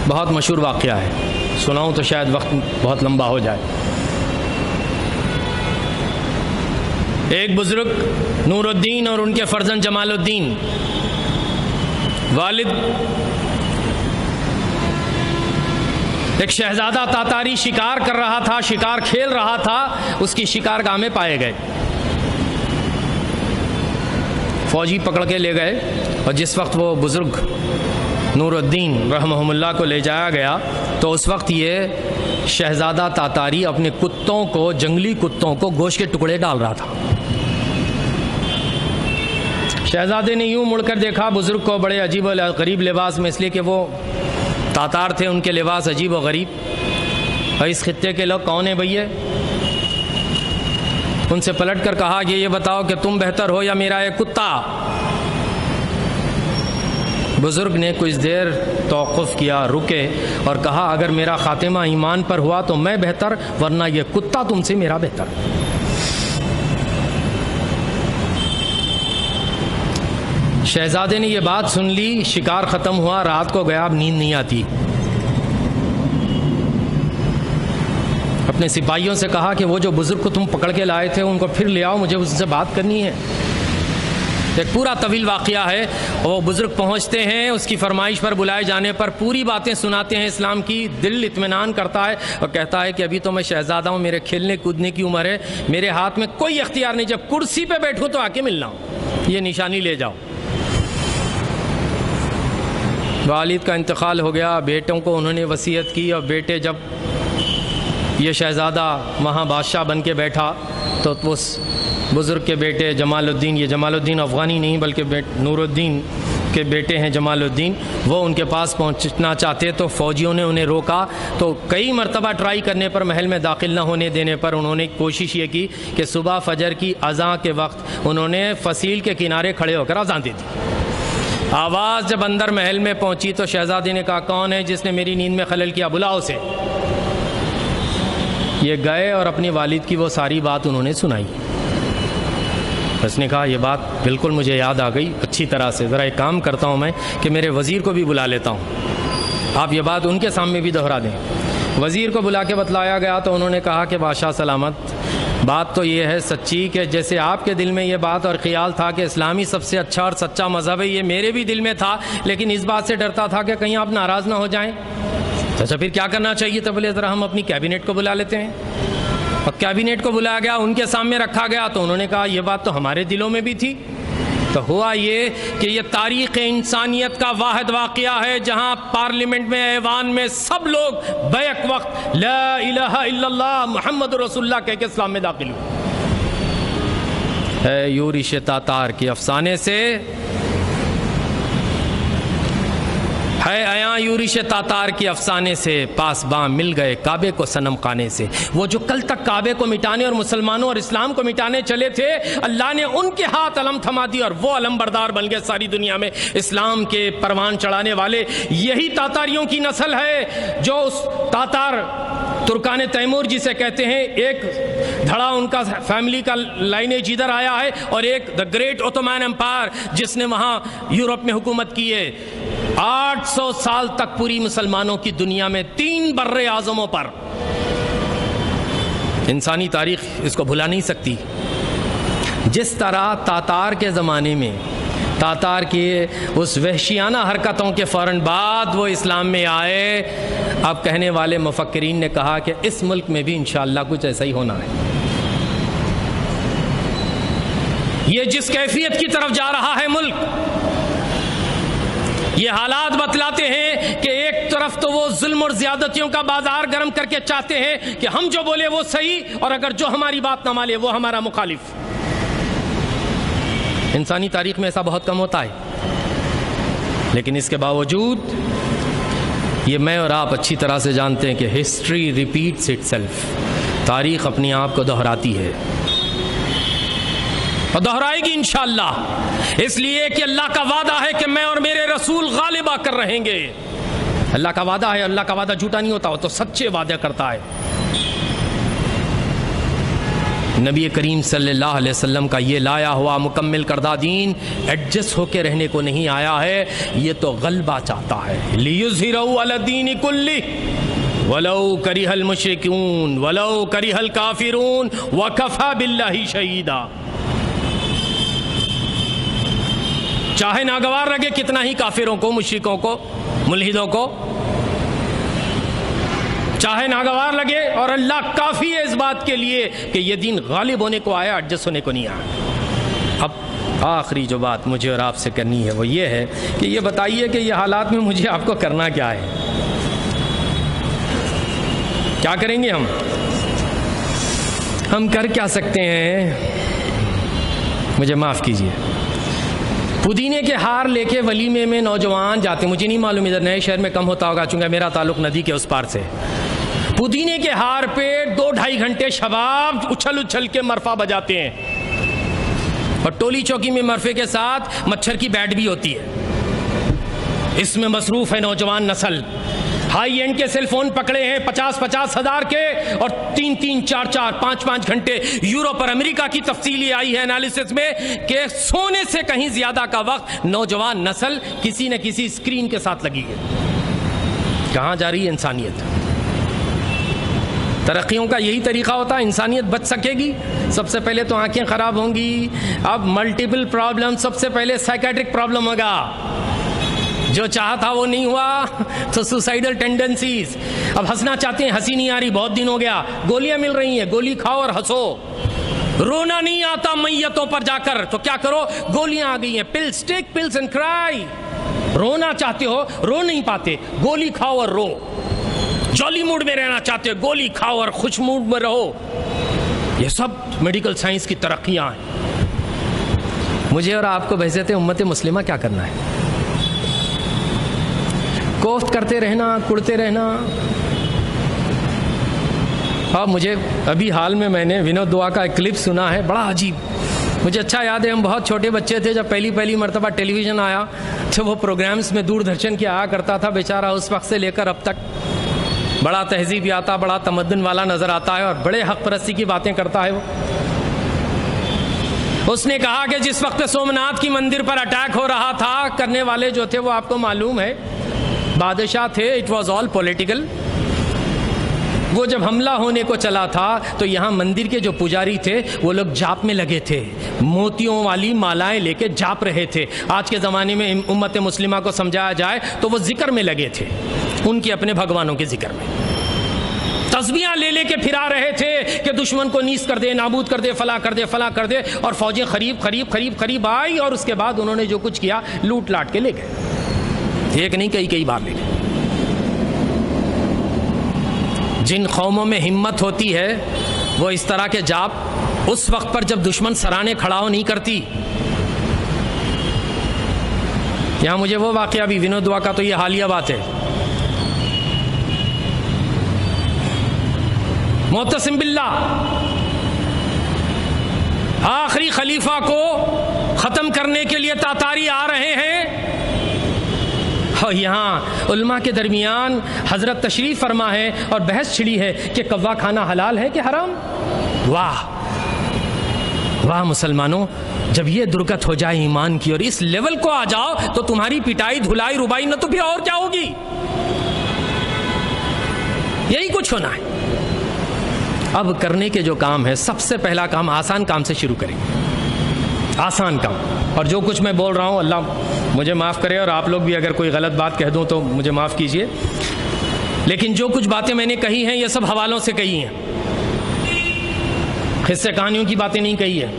بہت مشہور واقعہ ہے، سناؤں تو شاید وقت بہت لمبا ہو جائے۔ ایک بزرگ نور الدین اور ان کے فرزند جمال الدین، والد ایک شہزادہ تاتاری شکار کر رہا تھا، شکار کھیل رہا تھا، اس کی شکار گاہ میں پائے گئے، فوجی پکڑ کے لے گئے، اور جس وقت وہ بزرگ نور الدین رحمہ اللہ کو لے جایا گیا تو اس وقت یہ شہزادہ تاتاری اپنے کتوں کو، جنگلی کتوں کو گوشت کے ٹکڑے ڈال رہا تھا۔ شہزادے نے یوں مڑ کر دیکھا بزرگ کو بڑے عجیب و غریب لباس میں، اس لیے کہ وہ تاتار تھے، ان کے لباس عجیب و غریب. اور اس خطے کے لوگ کون ہیں بھیا؟ ان سے پلٹ کر کہا کہ یہ بتاؤ کہ تم بہتر ہو یا میرا ایک کتا؟ بزرگ نے کچھ دیر توقف کیا، رکے اور کہا اگر میرا خاتمہ ایمان پر ہوا تو میں بہتر، ورنہ یہ کتا تم سے میرا بہتر. شہزادے نے یہ بات سن لی، شکار ختم ہوا، رات کو گیا، اب نیند نہیں آتی. اپنے سپاہیوں سے کہا کہ وہ جو بزرگ کو تم پکڑ کے لائے تھے ان کو پھر لے آؤ، مجھے اس سے بات کرنی ہے. ایک پورا طویل واقعہ ہے. وہ بزرگ پہنچتے ہیں، اس کی فرمائش پر بلائے جانے پر پوری باتیں سناتے ہیں اسلام کی. دل اطمینان کرتا ہے اور کہتا ہے کہ ابھی تو میں شہزادہ ہوں، میرے کھیلنے کودنے کی عمر ہے، میرے ہاتھ میں کوئی اختیار نہیں، جب کرسی پہ بیٹھوں تو آ کے ملنا ہوں، یہ نشانی لے جاؤ. والد کا انتقال ہو گیا، بیٹوں کو انہوں نے وصیت کی، اور بیٹے جب یہ شہزادہ وہاں بادشاہ بن کے بیٹھا تو اس بزرگ کے بیٹے جمال الدین، یہ جمال الدین افغانی نہیں بلکہ نور الدین کے بیٹے ہیں جمال الدین، وہ ان کے پاس پہنچنا چاہتے تو فوجیوں نے انہیں روکا. تو کئی مرتبہ ٹرائی کرنے پر، محل میں داخل نہ ہونے دینے پر، انہوں نے کوشش یہ کی کہ صبح فجر کی اذان کے وقت انہوں نے فصیل کے کنارے کھڑے ہو کر اذان دی تھی. آواز جب اندر محل میں پہنچی تو شہزادے نے کہا کون ہے جس نے میری نیند میں خلل کیا، بلاؤ اسے. یہ گئے اور اپنی والد کی وہ ساری بات انہوں نے سنائی. اس نے کہا یہ بات بالکل مجھے یاد آ گئی اچھی طرح سے، ذرا ایک کام کرتا ہوں میں کہ میرے وزیر کو بھی بلا لیتا ہوں، آپ یہ بات ان کے سامنے بھی دہرا دیں. وزیر کو بلا کے بتلایا گیا تو انہوں نے کہا کہ بادشاہ سلامت، بات تو یہ ہے سچی کہ جیسے آپ کے دل میں یہ بات اور خیال تھا کہ اسلامی سب سے اچھا اور سچا مذہب ہے، یہ میرے بھی دل میں تھا، لیکن اس بات سے ڈرتا تھا کہ کہیں آپ ناراض نہ ہو جائیں. اچھا پھر کیا کرنا چاہیے؟ تو بولے ذرا ہم اپنی کیبنٹ کو بلا لیتے ہیں. اور کیبنٹ کو بلایا گیا، ان کے سامنے رکھا گیا تو انہوں نے کہا یہ بات تو ہمارے دلوں میں بھی تھی. تو ہوا یہ کہ یہ تاریخ انسانیت کا واحد واقعہ ہے جہاں پارلیمنٹ میں، ایوان میں سب لوگ بیک وقت لا الہ الا اللہ محمد رسول اللہ کہہ کے اسلام میں داخل ہوئے. ہے یورش تاتار کے افسانے سے، ہے ایاں یورش تاتار کے افسانے سے، پاسباں مل گئے کعبے کو صنم خانے سے. وہ جو کل تک کعبے کو مٹانے اور مسلمانوں اور اسلام کو مٹانے چلے تھے، اللہ نے ان کے ہاتھ علم تھما دی اور وہ علم بردار بن گئے ساری دنیا میں اسلام کے پروان چڑھانے والے. یہی تاتاریوں کی نسل ہے جو اس تاتار ترکان تیمور جسے کہتے ہیں، ایک دھڑا ان کا فیملی کا لائنیج ادھر آیا ہے، اور ایک دا گریٹ اوٹومین امپائر جس نے وہاں یورپ میں حکومت کی ہے. 800 سال تک پوری مسلمانوں کی دنیا میں 3 بر اعظموں پر. انسانی تاریخ اس کو بھلا نہیں سکتی. جس طرح تاتار کے زمانے میں، تاتار کی اس وحشیانہ حرکتوں کے فوراً بعد وہ اسلام میں آئے، اب کہنے والے مفکرین نے کہا کہ اس ملک میں بھی انشاءاللہ کچھ ایسا ہی ہونا ہے. یہ جس کیفیت کی طرف جا رہا ہے ملک، یہ حالات بتلاتے ہیں کہ ایک طرف تو وہ ظلم اور زیادتیوں کا بازار گرم کر کے چاہتے ہیں کہ ہم جو بولے وہ صحیح، اور اگر جو ہماری بات نہ مانے وہ ہمارا مخالف. انسانی تاریخ میں ایسا بہت کم ہوتا ہے، لیکن اس کے باوجود یہ میں اور آپ اچھی طرح سے جانتے ہیں کہ ہسٹری ریپیٹس اٹ سیلف. تاریخ اپنی آپ کو دہراتی ہے اور دہرائے گی انشاءاللہ، اس لیے کہ اللہ کا وعدہ ہے کہ میں اور میرے رسول غالب آ کر رہیں گے. اللہ کا وعدہ ہے، اللہ کا وعدہ جھوٹا نہیں ہوتا، وہ تو سچے وعدے کرتا ہے. نبی کریم صلی اللہ علیہ وسلم کا یہ لایا ہوا مکمل کردہ دین ایڈجسٹ ہو کے رہنے کو نہیں آیا ہے، یہ تو غلبہ چاہتا ہے. لِيُظْهِرَهُ عَلَى الدِّينِ كُلِّهِ وَلَوْ كَرِهَ الْمُشْرِكُونَ وَلَوْ كَرِهَ الْكَافِرُونَ وَكَفَى بِاللَّهِ شَهِيدًا. چاہے ناگوار لگے کتنا ہی کافروں کو، مشرکوں کو، ملحدوں کو، چاہے ناگوار لگے، اور اللہ کافی ہے اس بات کے لیے کہ یہ دین غالب ہونے کو آیا، ایڈجسٹ ہونے کو نہیں آیا. اب آخری جو بات مجھے اور آپ سے کرنی ہے وہ یہ ہے کہ یہ بتائیے کہ یہ حالات میں مجھے آپ کو کرنا کیا ہے؟ کیا کریں گے ہم کر کیا سکتے ہیں؟ مجھے معاف کیجیے، پودینے کے ہار لے کے ولیمے میں نوجوان جاتے، مجھے نہیں معلوم ادھر نئے شہر میں کم ہوتا ہوگا چونکہ میرا تعلق ندی کے اس پار سے، پودینے کے ہار پہ 2-2.5 گھنٹے شباب اچھل اچھل کے مرفا بجاتے ہیں، اور ٹولی چوکی میں مرفے کے ساتھ مچھر کی بیٹ بھی ہوتی ہے، اس میں مصروف ہے نوجوان نسل، ہائی اینڈ کے سیل فون پکڑے ہیں 50-50 ہزار کے، اور 3-3 4-4 5-5 گھنٹے یورپ اور امریکہ کی تفصیلی آئی ہے انالیسس میں کہ سونے سے کہیں زیادہ کا وقت نوجوان نسل کسی نہ کسی اسکرین کے ساتھ لگی ہے۔ کہاں جا رہی ہے انسانیت؟ ترقیوں کا یہی طریقہ ہوتا ہے؟ انسانیت بچ سکے گی؟ سب سے پہلے تو آنکھیں خراب ہوں گی، اب ملٹیپل پرابلم، سب سے پہلے سائیکیٹرک پرابلم ہوگا، جو چاہا تھا وہ نہیں ہوا تو سوسائیڈل ٹینڈنسیز، اب ہنسنا چاہتے ہیں ہنسی نہیں آ رہی، بہت دن ہو گیا، گولیاں مل رہی ہیں، گولی کھاؤ اور ہنسو، رونا نہیں آتا میتوں پر جا کر تو کیا کرو، گولیاں آ گئی ہیں، پلز، ٹیک پلز اینڈ کرائی، رونا چاہتے ہو رو نہیں پاتے، گولی کھاؤ اور رو، جولی موڈ میں رہنا چاہتے ہو گولی کھاؤ اور خوش موڈ میں رہو، یہ سب میڈیکل سائنس کی ترقیاں ہیں۔ مجھے اور آپ کو بحیثیت امت مسلمہ کیا کرنا ہے؟ کوفت کرتے رہنا، کڑتے رہنا؟ اب مجھے ابھی حال میں نے ونود دعا کا ایک کلپ سنا ہے، بڑا عجیب، مجھے اچھا یاد ہے، ہم بہت چھوٹے بچے تھے جب پہلی مرتبہ ٹیلی ویژن آیا تو وہ پروگرامز میں دوردرشن کی آیا کرتا تھا، بیچارہ اس وقت سے لے کر اب تک بڑا تہذیب یافتہ، بڑا تمدن والا نظر آتا ہے اور بڑے حق پرستی کی باتیں کرتا ہے وہ۔ اس نے کہا کہ جس وقت سومناتھ کی مندر پر اٹیک ہو رہا تھا، کرنے والے جو تھے وہ آپ کو معلوم ہے بادشاہ تھے، اٹ واز آل پولیٹیکل، وہ جب حملہ ہونے کو چلا تھا تو یہاں مندر کے جو پجاری تھے وہ لوگ جاپ میں لگے تھے، موتیوں والی مالائیں لے کے جاپ رہے تھے، آج کے زمانے میں امت مسلمہ کو سمجھایا جائے تو وہ ذکر میں لگے تھے، ان کے اپنے بھگوانوں کے ذکر میں، تسبیحاں لے کے پھرا رہے تھے کہ دشمن کو نیست کر دے، نابود کر دے، فلاں کر دے، فلاں کر دے، اور فوجیں قریب آئی اور اس کے بعد انہوں نے جو کچھ کیا لوٹ لاٹ کے لے گئے، ایک نہیں کئی بار لے گئے۔ جن قوموں میں ہمت ہوتی ہے وہ اس طرح کے جاپ اس وقت پر جب دشمن سرانے کھڑا ہو نہیں کرتی۔ یہاں مجھے وہ واقعہ بھی ونود دعا کا تو یہ حالیہ بات ہے، معتصم باللہ آخری خلیفہ کو ختم کرنے کے لیے تاتاری آ رہے ہیں، اور یہاں علماء کے درمیان حضرت تشریف فرما ہے اور بحث چھڑی ہے کہ کوا کھانا حلال ہے کہ حرام۔ واہ واہ مسلمانوں، جب یہ درگت ہو جائے ایمان کی اور اس لیول کو آ جاؤ تو تمہاری پٹائی دھلائی ربائی نہ تو پھر اور کیا ہوگی، یہی کچھ ہونا ہے۔ اب کرنے کے جو کام ہے، سب سے پہلا کام آسان کام سے شروع کریں، آسان کام، اور جو کچھ میں بول رہا ہوں اللہ مجھے معاف کرے اور آپ لوگ بھی اگر کوئی غلط بات کہہ دوں تو مجھے معاف کیجئے، لیکن جو کچھ باتیں میں نے کہی ہیں یہ سب حوالوں سے کہی ہیں، قصے کہانیوں کی باتیں نہیں کہی ہے۔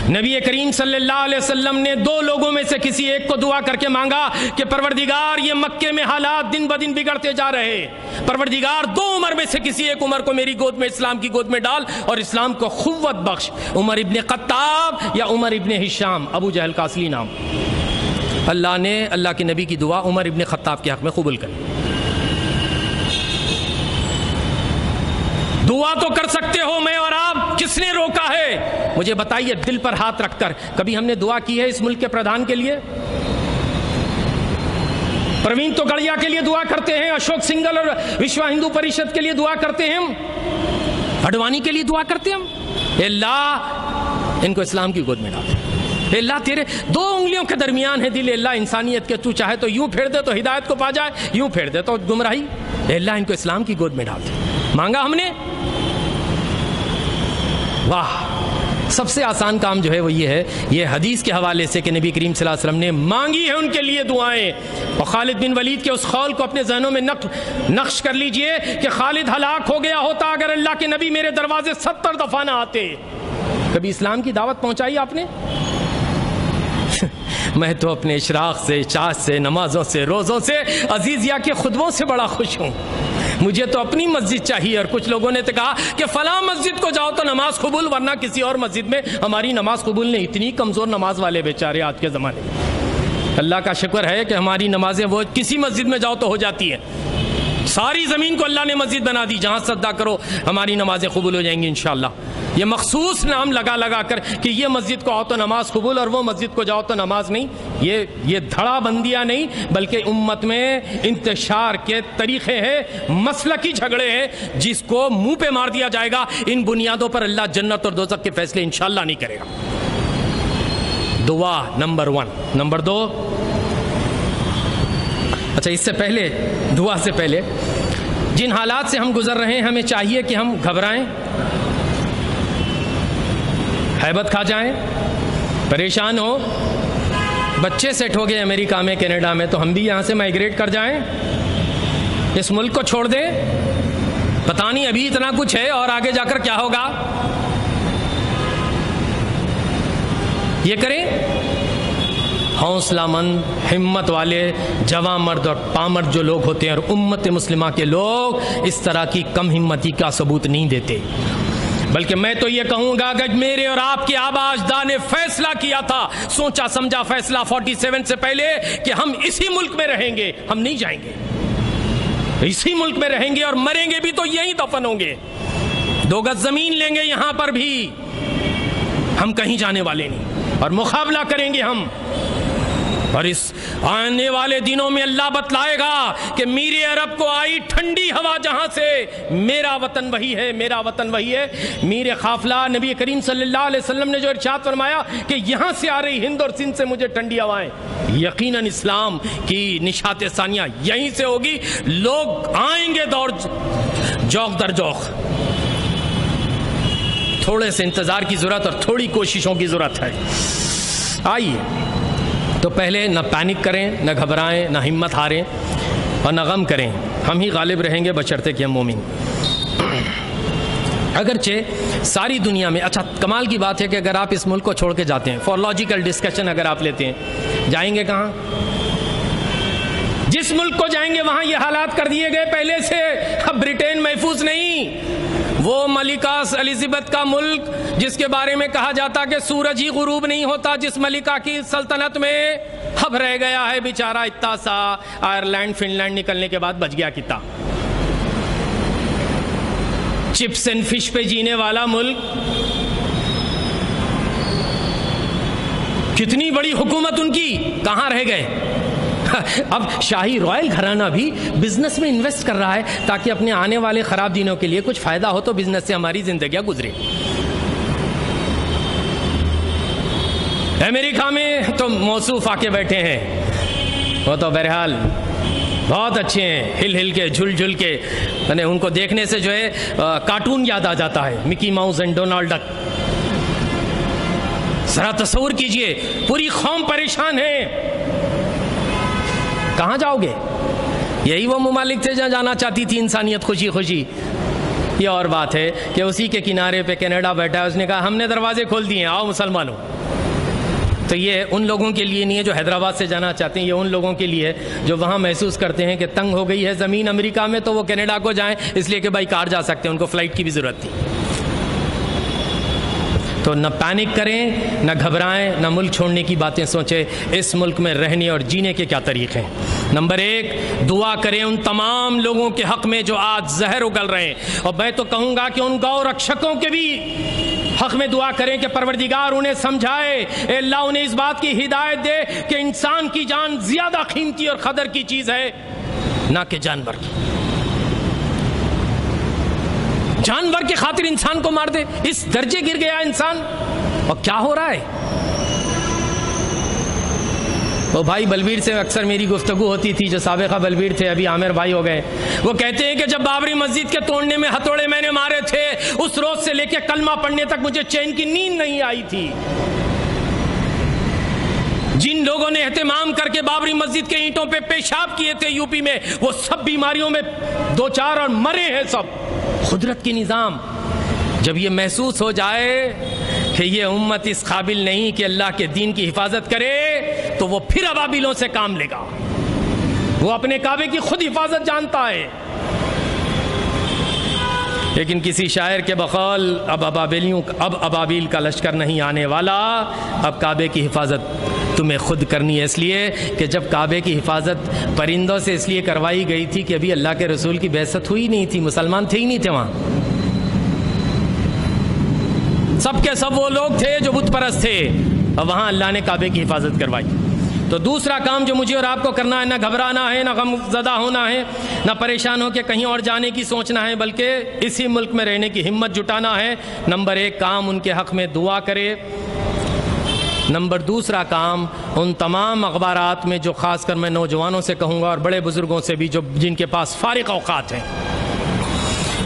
نبی کریم صلی اللہ علیہ وسلم نے 2 لوگوں میں سے کسی ایک کو دعا کر کے مانگا کہ پروردگار یہ مکے میں حالات دن بدن بگڑتے جا رہے، پروردگار 2 عمر میں سے کسی ایک عمر کو میری گود میں، اسلام کی گود میں ڈال اور اسلام کو قوت بخش، عمر ابن خطاب یا عمر ابن ہشام، ابو جہل کا اصلی نام۔ اللہ نے اللہ کے نبی کی دعا عمر ابن خطاب کے حق میں قبول کر، دعا تو کر سکتے ہو میں اور آپ، کس نے روکا ہے؟ مجھے بتائیے دل پر ہاتھ رکھ کر، کبھی ہم نے دعا کی ہے اس ملک کے پردھان کے لیے؟ پروین توگڑیا کے لیے دعا کرتے ہیں، اشوک سنگل اور وشوا ہندو پریشد کے لیے دعا کرتے ہیں، ہم اڈوانی کے لیے دعا کرتے ہیں، ہم اللہ ان کو اسلام کی گود میں ڈال، اللہ تیرے 2 انگلیوں کے درمیان ہے دل، اللہ انسانیت کے، تو چاہے تو یوں پھیر دے تو ہدایت کو پا جائے، یوں پھیر دے تو گمراہی، اللہ ان کو اسلام کی گود میں ڈال دے۔ مانگا ہم نے، واہ، سب سے آسان کام جو ہے وہ یہ ہے، یہ حدیث کے حوالے سے کہ نبی کریم صلی اللہ علیہ وسلم نے مانگی ہے ان کے لیے دعائیں، اور خالد بن ولید کے اس قول کو اپنے ذہنوں میں نقش کر لیجئے کہ خالد ہلاک ہو گیا ہوتا اگر اللہ کے نبی میرے دروازے 70 دفعہ نہ آتے۔ کبھی اسلام کی دعوت پہنچائی آپ نے؟ میں تو اپنے اشراق سے، چاش سے، نمازوں سے، روزوں سے، عزیزیہ کے خطبوں سے بڑا خوش ہوں، مجھے تو اپنی مسجد چاہیے. اور کچھ لوگوں نے تو کہا کہ فلاں مسجد کو جاؤ تو نماز قبول, ورنہ کسی اور مسجد میں ہماری نماز قبول نہیں. اتنی کمزور نماز والے بیچارے آج کے زمانے میں. اللہ کا شکر ہے کہ ہماری نمازیں وہ کسی مسجد میں جاؤ تو ہو جاتی ہیں. ساری زمین کو اللہ نے مسجد بنا دی, جہاں سجدہ کرو ہماری نمازیں قبول ہو جائیں گی انشاءاللہ. یہ مخصوص نام لگا لگا کر کہ یہ مسجد کو آؤ تو نماز قبول اور وہ مسجد کو جاؤ تو نماز نہیں, یہ دھڑا بندیاں نہیں, بلکہ امت میں انتشار کے طریقے ہیں, مسلکی جھگڑے ہیں جس کو منہ پہ مار دیا جائے گا. ان بنیادوں پر اللہ جنت اور دوزخ کے فیصلے انشاءاللہ نہیں کرے گا. دعا نمبر 1. نمبر 2, اچھا اس سے پہلے, دعا سے پہلے, جن حالات سے ہم گزر رہے ہیں ہمیں چاہیے کہ ہم گھبرائیں, ہیبت کھا جائیں, پریشان ہو. بچے سیٹ ہو گئے امریکہ میں, کینیڈا میں, تو ہم بھی یہاں سے مائیگریٹ کر جائیں, اس ملک کو چھوڑ دیں؟ پتہ نہیں ابھی اتنا کچھ ہے اور آگے جا کر کیا ہوگا. یہ کریں. حوصلہ مند, ہمت والے جوان مرد اور پامرد جو لوگ ہوتے ہیں, اور امت مسلمہ کے لوگ اس طرح کی کم ہمتی کا ثبوت نہیں دیتے. بلکہ میں تو یہ کہوں گا کہ میرے اور آپ کے آبا اجداد نے فیصلہ کیا تھا, سوچا سمجھا فیصلہ 47 سے پہلے کہ ہم اسی ملک میں رہیں گے, ہم نہیں جائیں گے, اسی ملک میں رہیں گے اور مریں گے بھی تو یہیں دفن ہوں گے. 2 گز زمین لیں گے یہاں پر بھی, ہم کہیں جانے والے نہیں, اور مقابلہ کریں گے ہم. اور اس آنے والے دنوں میں اللہ بتلائے گا کہ میرے عرب کو آئی ٹھنڈی ہوا جہاں سے, میرا وطن وہی ہے, میرا وطن وہی ہے. میرے قافلہ نبی کریم صلی اللہ علیہ وسلم نے جو ارشاد فرمایا کہ یہاں سے آ رہی ہند اور سندھ سے مجھے ٹھنڈی ہوائیں, یقیناً اسلام کی نشاط ثانیہ یہیں سے ہوگی. لوگ آئیں گے دور جوق در جوق. تھوڑے سے انتظار کی ضرورت اور تھوڑی کوششوں کی ضرورت ہے. آئیے, تو پہلے نہ پینک کریں, نہ گھبرائیں, نہ ہمت ہاریں اور نہ غم کریں. ہم ہی غالب رہیں گے بشرطے کہ ہم مومن. اگرچہ ساری دنیا میں, اچھا کمال کی بات ہے کہ اگر آپ اس ملک کو چھوڑ کے جاتے ہیں, فار لاجیکل ڈسکشن اگر آپ لیتے ہیں, جائیں گے کہاں؟ جس ملک کو جائیں گے وہاں یہ حالات کر دیے گئے پہلے سے. اب برٹین محفوظ نہیں, وہ ملکہ الزبتھ کا ملک جس کے بارے میں کہا جاتا کہ سورج ہی غروب نہیں ہوتا جس ملکہ کی سلطنت میں, اب رہ گیا ہے بیچارہ اتنا سا. آئرلینڈ فن لینڈ نکلنے کے بعد بچ گیا کتا. چپس اینڈ فش پہ جینے والا ملک, کتنی بڑی حکومت ان کی, کہاں رہ گئے؟ اب شاہی رائل گھرانہ بھی بزنس میں انویسٹ کر رہا ہے تاکہ اپنے آنے والے خراب دنوں کے لیے کچھ فائدہ ہو تو بزنس سے ہماری زندگیاں گزرے. امریکہ میں تو موصوف آ کے بیٹھے ہیں, وہ تو بہرحال بہت اچھے ہیں, ہل ہل کے جھل جھل کے, یعنی ان کو دیکھنے سے جو ہے کارٹون یاد آ جاتا ہے, مکی ماؤس اینڈ ڈونالڈ ڈک. ذرا تصور کیجئے, پوری قوم پریشان ہے. کہاں جاؤ گے؟ یہی وہ ممالک تھے جہاں جانا چاہتی تھی انسانیت خوشی خوشی. یہ اور بات ہے کہ اسی کے کنارے پہ کینیڈا بیٹھا ہے, اس نے کہا ہم نے دروازے کھول دیے, آؤ مسلمانوں. تو یہ ان لوگوں کے لیے نہیں ہے جو حیدرآباد سے جانا چاہتے ہیں, یہ ان لوگوں کے لیے جو وہاں محسوس کرتے ہیں کہ تنگ ہو گئی ہے زمین امریکہ میں, تو وہ کینیڈا کو جائیں اس لیے کہ بھائی کار جا سکتے ہیں, ان کو فلائٹ کی بھی ضرورت تھی. تو نہ پینک کریں, نہ گھبرائیں, نہ ملک چھوڑنے کی باتیں سوچیں. اس ملک میں رہنے اور جینے کے کیا طریقے ہیں؟ نمبر 1, دعا کریں ان تمام لوگوں کے حق میں جو آج زہر اگل رہے ہیں. اور میں تو کہوں گا کہ ان گو رکشکوں کے بھی حق میں دعا کریں کہ پروردگار انہیں سمجھائے, اے اللہ انہیں اس بات کی ہدایت دے کہ انسان کی جان زیادہ قیمتی اور قدر کی چیز ہے نہ کہ جانور کی. جانور کی خاطر انسان کو مار دے, اس درجے گر گیا انسان. اور کیا ہو رہا ہے؟ وہ بھائی بلبیر سے اکثر میری گفتگو ہوتی تھی, جو سابقہ بلبیر تھے, ابھی عامر بھائی ہو گئے. وہ کہتے ہیں کہ جب بابری مسجد کے توڑنے میں ہتھوڑے میں نے مارے تھے, اس روز سے لے کے کلمہ پڑھنے تک مجھے چین کی نیند نہیں آئی تھی. جن لوگوں نے اہتمام کر کے بابری مسجد کے اینٹوں پہ پیشاب کیے تھے یو پی میں, وہ سب بیماریوں میں 2-4 اور مرے ہیں سب. قدرت کی نظام جب یہ محسوس ہو جائے کہ یہ امت اس قابل نہیں کہ اللہ کے دین کی حفاظت کرے, تو وہ پھر ابابیلوں سے کام لے گا. وہ اپنے کعبے کی خود حفاظت جانتا ہے. لیکن کسی شاعر کے بقول اب ابابیل کا لشکر نہیں آنے والا، اب کعبے کی حفاظت تمہیں خود کرنی ہے، اس لیے کہ جب کعبے کی حفاظت پرندوں سے اس لیے کروائی گئی تھی کہ ابھی اللہ کے رسول کی بعثت ہوئی نہیں تھی، مسلمان تھے ہی نہیں تھے وہاں، سب کے سب وہ لوگ تھے جو بت پرست تھے، اور وہاں اللہ نے کعبے کی حفاظت کروائی۔ تو دوسرا کام جو مجھے اور آپ کو کرنا ہے، نہ گھبرانا ہے، نہ غم زدہ ہونا ہے، نہ پریشان ہو کے کہیں اور جانے کی سوچنا ہے، بلکہ اسی ملک میں رہنے کی ہمت جٹانا ہے۔ نمبر 1 کام ان کے حق میں دعا کرے۔ نمبر دوسرا کام ان تمام اخبارات میں جو خاص کر میں نوجوانوں سے کہوں گا اور بڑے بزرگوں سے بھی جن کے پاس فارغ اوقات ہیں،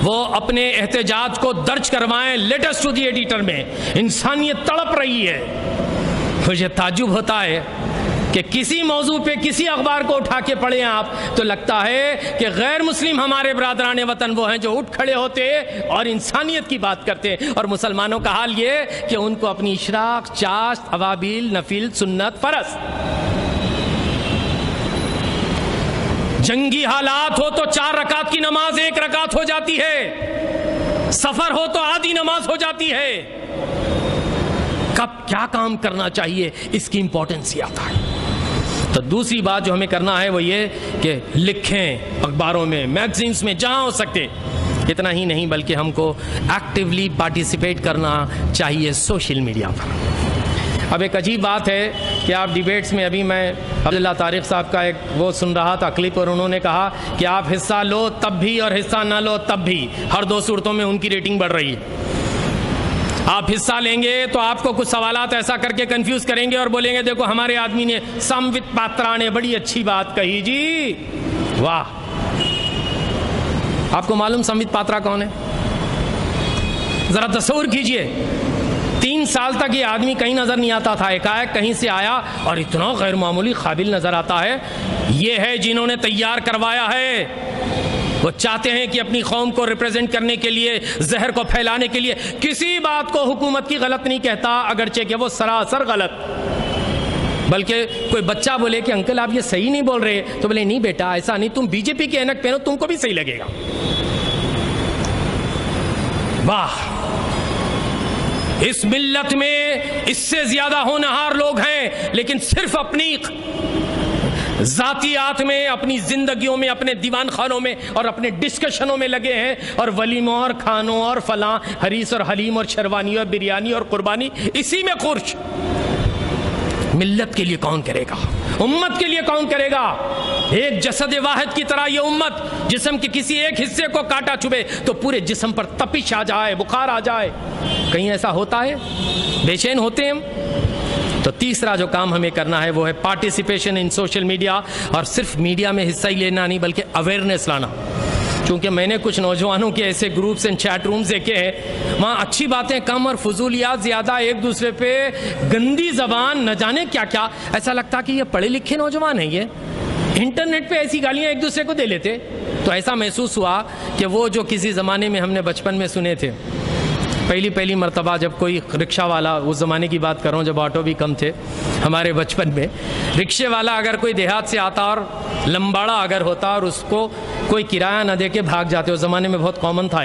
وہ اپنے احتجاج کو درج کروائیں لیٹسٹ ٹو دی ایڈیٹر میں۔ انسانیت تڑپ رہی ہے۔ مجھے تعجب ہوتا ہے کہ کسی موضوع پہ کسی اخبار کو اٹھا کے پڑھیں آپ تو لگتا ہے کہ غیر مسلم ہمارے برادران وطن وہ ہیں جو اٹھ کھڑے ہوتے اور انسانیت کی بات کرتے، اور مسلمانوں کا حال یہ کہ ان کو اپنی اشراق، چاشت، ابابیل، نفل، سنت، فرض، جنگی حالات ہو تو 4 رکعت کی نماز 1 رکعت ہو جاتی ہے، سفر ہو تو آدھی نماز ہو جاتی ہے۔ کب کیا کام کرنا چاہیے اس کی امپورٹنس ہی آتا ہے۔ تو دوسری بات جو ہمیں کرنا ہے وہ یہ کہ لکھیں اخباروں میں، میگزینز میں، جہاں ہو سکتے۔ اتنا ہی نہیں بلکہ ہم کو ایکٹیولی پارٹیسپیٹ کرنا چاہیے سوشل میڈیا پر۔ اب ایک عجیب بات ہے کہ آپ ڈیبیٹس میں، ابھی میں عبداللہ طارق صاحب کا ایک وہ سن رہا تھا کلپ، اور انہوں نے کہا کہ آپ حصہ لو تب بھی اور حصہ نہ لو تب بھی، ہر 2 صورتوں میں ان کی ریٹنگ بڑھ رہی ہے۔ آپ حصہ لیں گے تو آپ کو کچھ سوالات ایسا کر کے کنفیوز کریں گے اور بولیں گے دیکھو ہمارے آدمی نے، سموت پاترا نے بڑی اچھی بات کہی جی، واہ۔ آپ کو معلوم سموت پاترا کون ہے؟ ذرا تصور کیجئے، 3 سال تک یہ آدمی کہیں نظر نہیں آتا تھا، ایک کہیں سے آیا اور اتنا غیر معمولی قابل نظر آتا ہے۔ یہ ہے جنہوں نے تیار کروایا ہے۔ وہ چاہتے ہیں کہ اپنی قوم کو ریپریزنٹ کرنے کے لیے، زہر کو پھیلانے کے لیے، کسی بات کو حکومت کی غلط نہیں کہتا، اگرچہ کہ وہ سراسر غلط، بلکہ کوئی بچہ بولے کہ انکل آپ یہ صحیح نہیں بول رہے تو بولے نہیں بیٹا ایسا نہیں، تم بی جے پی کے اینک پہنو تم کو بھی صحیح لگے گا۔ واہ، اس ملت میں اس سے زیادہ ہونہار لوگ ہیں، لیکن صرف اپنی ذاتیات میں، اپنی زندگیوں میں، اپنے دیوان خانوں میں اور اپنے ڈسکشنوں میں لگے ہیں، اور ولیموں اور کھانوں اور فلاں حریص اور حلیم اور شیروانی اور بریانی اور قربانی، اسی میں خرچ۔ ملت کے لیے کون کرے گا؟ امت کے لیے کون کرے گا؟ ایک جسد واحد کی طرح یہ امت، جسم کے کسی ایک حصے کو کاٹا چبھے تو پورے جسم پر تپش آ جائے، بخار آ جائے، کہیں ایسا ہوتا ہے؟ بے چین ہوتے ہیں ہم۔ تو تیسرا جو کام ہمیں کرنا ہے وہ ہے پارٹیسپیشن ان سوشل میڈیا، اور صرف میڈیا میں حصہ ہی لینا نہیں بلکہ اویئرنیس لانا۔ چونکہ میں نے کچھ نوجوانوں کے ایسے گروپس اینڈ چیٹ رومز دیکھے ہیں، وہاں اچھی باتیں کم اور فضولیات زیادہ، ایک دوسرے پہ گندی زبان، نہ جانے کیا کیا، ایسا لگتا کہ یہ پڑھے لکھے نوجوان ہیں، یہ انٹرنیٹ پہ ایسی گالیاں ایک دوسرے کو دے لیتے۔ تو ایسا محسوس ہوا کہ وہ جو کسی زمانے میں ہم نے بچپن میں سنے تھے، پہلی مرتبہ جب کوئی رکشہ والا، اس زمانے کی بات کر رہا ہوں جب آٹو بھی کم تھے ہمارے بچپن میں، رکشے والا اگر کوئی دیہات سے آتا اور لمباڑا اگر ہوتا اور اس کو کوئی کرایہ نہ دے کے بھاگ جاتے، اس زمانے میں بہت کامن تھا،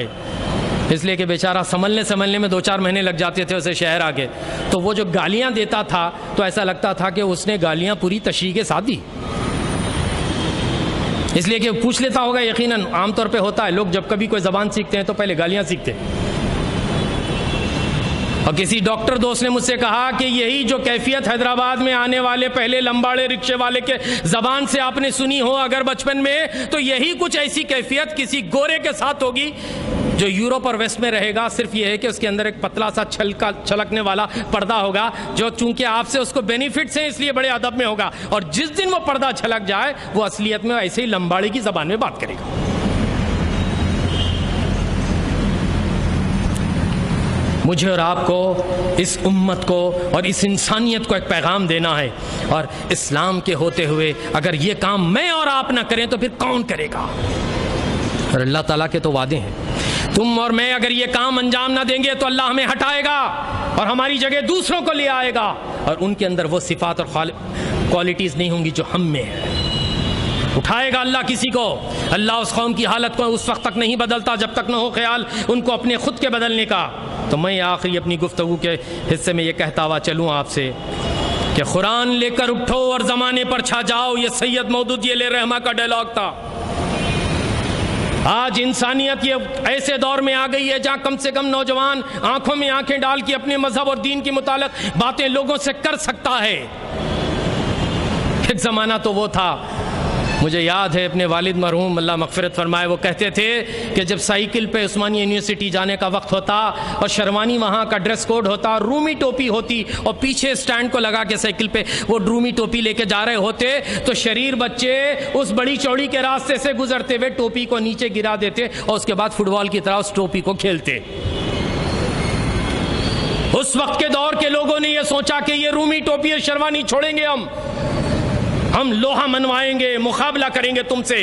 اس لیے کہ بیچارہ سنبھلنے میں 2-4 مہینے لگ جاتے تھے اسے شہر آ کے، تو وہ جو گالیاں دیتا تھا تو ایسا لگتا تھا کہ اس نے گالیاں پوری تشریح کے ساتھ دی، اس لیے کہ پوچھ لیتا ہوگا، یقیناً عام طور پہ ہوتا ہے، لوگ جب کبھی کوئی زبان سیکھتے ہیں تو پہلے گالیاں سیکھتے ہیں۔ اور کسی ڈاکٹر دوست نے مجھ سے کہا کہ یہی جو کیفیت حیدرآباد میں آنے والے پہلے لمباڑے رکشے والے کے زبان سے آپ نے سنی ہو اگر بچپن میں، تو یہی کچھ ایسی کیفیت کسی گورے کے ساتھ ہوگی جو یورپ اور ویسٹ میں رہے گا۔ صرف یہ ہے کہ اس کے اندر ایک پتلا سا چھلکنے والا پردہ ہوگا، جو چونکہ آپ سے اس کو بینیفٹس ہیں اس لیے بڑے ادب میں ہوگا، اور جس دن وہ پردہ چھلک جائے وہ اصلیت میں ایسے ہی لمباڑے کی زبان میں بات کرے گا۔ مجھے اور آپ کو، اس امت کو اور اس انسانیت کو ایک پیغام دینا ہے، اور اسلام کے ہوتے ہوئے اگر یہ کام میں اور آپ نہ کریں تو پھر کون کرے گا؟ اور اللہ تعالیٰ کے تو وعدے ہیں، تم اور میں اگر یہ کام انجام نہ دیں گے تو اللہ ہمیں ہٹائے گا اور ہماری جگہ دوسروں کو لے آئے گا، اور ان کے اندر وہ صفات اور کوالٹیز نہیں ہوں گی جو ہم میں ہیں۔ اٹھائے گا اللہ کسی کو. اللہ اس قوم کی حالت کو اس وقت تک نہیں بدلتا جب تک نہ ہو خیال ان کو اپنے خود کے بدلنے کا. تو میں آخری اپنی گفتگو کے حصے میں یہ کہتا ہوا چلوں آپ سے کہ قرآن لے کر اٹھو اور زمانے پر چھا جاؤ. یہ سید مودودی علیہ رحمہ کا ڈائلاگ تھا. آج انسانیت یہ ایسے دور میں آ گئی ہے جہاں کم سے کم نوجوان آنکھوں میں آنکھیں ڈال کے اپنے مذہب اور دین کے متعلق باتیں لوگوں سے کر سکتا ہے. ایک زمانہ تو وہ تھا، مجھے یاد ہے اپنے والد مرحوم اللہ مغفرت فرمائے، وہ کہتے تھے کہ جب سائیکل پہ عثمانیہ یونیورسٹی جانے کا وقت ہوتا اور شروانی وہاں کا ڈریس کوڈ ہوتا، رومی ٹوپی ہوتی اور پیچھے سٹینڈ کو لگا کے سائیکل پہ وہ رومی ٹوپی لے کے جا رہے ہوتے تو شریر بچے اس بڑی چوڑی کے راستے سے گزرتے ہوئے ٹوپی کو نیچے گرا دیتے اور اس کے بعد فٹ بال کی طرح اس ٹوپی کو کھیلتے. اس وقت کے دور کے لوگوں نے یہ سوچا کہ یہ رومی ٹوپی اور شروانی چھوڑیں گے، ہم لوہا منوائیں گے، مقابلہ کریں گے تم سے.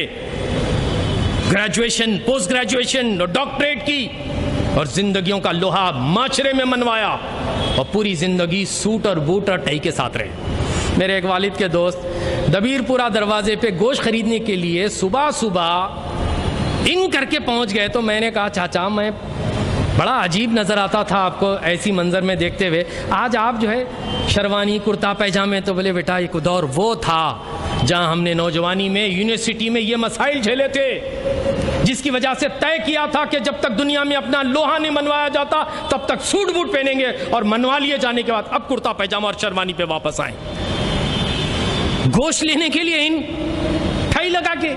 گریجویشن، پوسٹ گریجویشن اور ڈاکٹریٹ کی اور زندگیوں کا لوہا معاشرے میں منوایا اور پوری زندگی سوٹ اور بوٹ اور ٹائی کے ساتھ رہے. میرے ایک والد کے دوست دبیر پورہ دروازے پہ گوشت خریدنے کے لیے صبح صبح ان کر کے پہنچ گئے. تو میں نے کہا چاچا میں بڑا عجیب نظر آتا تھا آپ کو ایسی منظر میں دیکھتے ہوئے، آج آپ جو ہے شروانی کرتا پیجامے. تو بولے بیٹا ایک دور وہ تھا جہاں ہم نے نوجوانی میں یونیورسٹی میں یہ مسائل جھیلے تھے جس کی وجہ سے طے کیا تھا کہ جب تک دنیا میں اپنا لوہا نہیں منوایا جاتا تب تک سوٹ بوٹ پہنیں گے اور منوا لیے جانے کے بعد اب کرتا پیجامہ اور شروانی پہ واپس آئیں. گوشت لینے کے لیے ان ٹھائی لگا کے،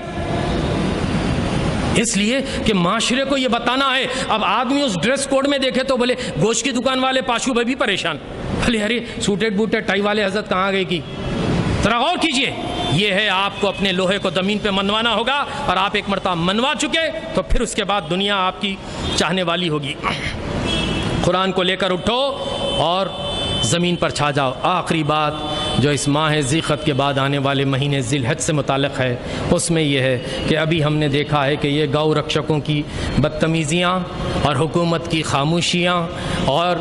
اس لیے کہ معاشرے کو یہ بتانا ہے. اب آدمی اس ڈریس کوڈ میں دیکھے تو بولے گوشت کی دکان والے پاشو بھائی بھی پریشان، بھلے ارے سوٹیڈ بوٹیڈ ٹائی والے حضرت کہاں گئے کی. ذرا غور کیجئے، یہ ہے آپ کو اپنے لوہے کو زمین پہ منوانا ہوگا اور آپ ایک مرتبہ منوا چکے تو پھر اس کے بعد دنیا آپ کی چاہنے والی ہوگی. قرآن کو لے کر اٹھو اور زمین پر چھا جاؤ. آخری بات جو اس ماہ ذیقعت کے بعد آنے والے مہینے ذی الحج سے متعلق ہے اس میں یہ ہے کہ ابھی ہم نے دیکھا ہے کہ یہ گو رکشکوں کی بدتمیزیاں اور حکومت کی خاموشیاں اور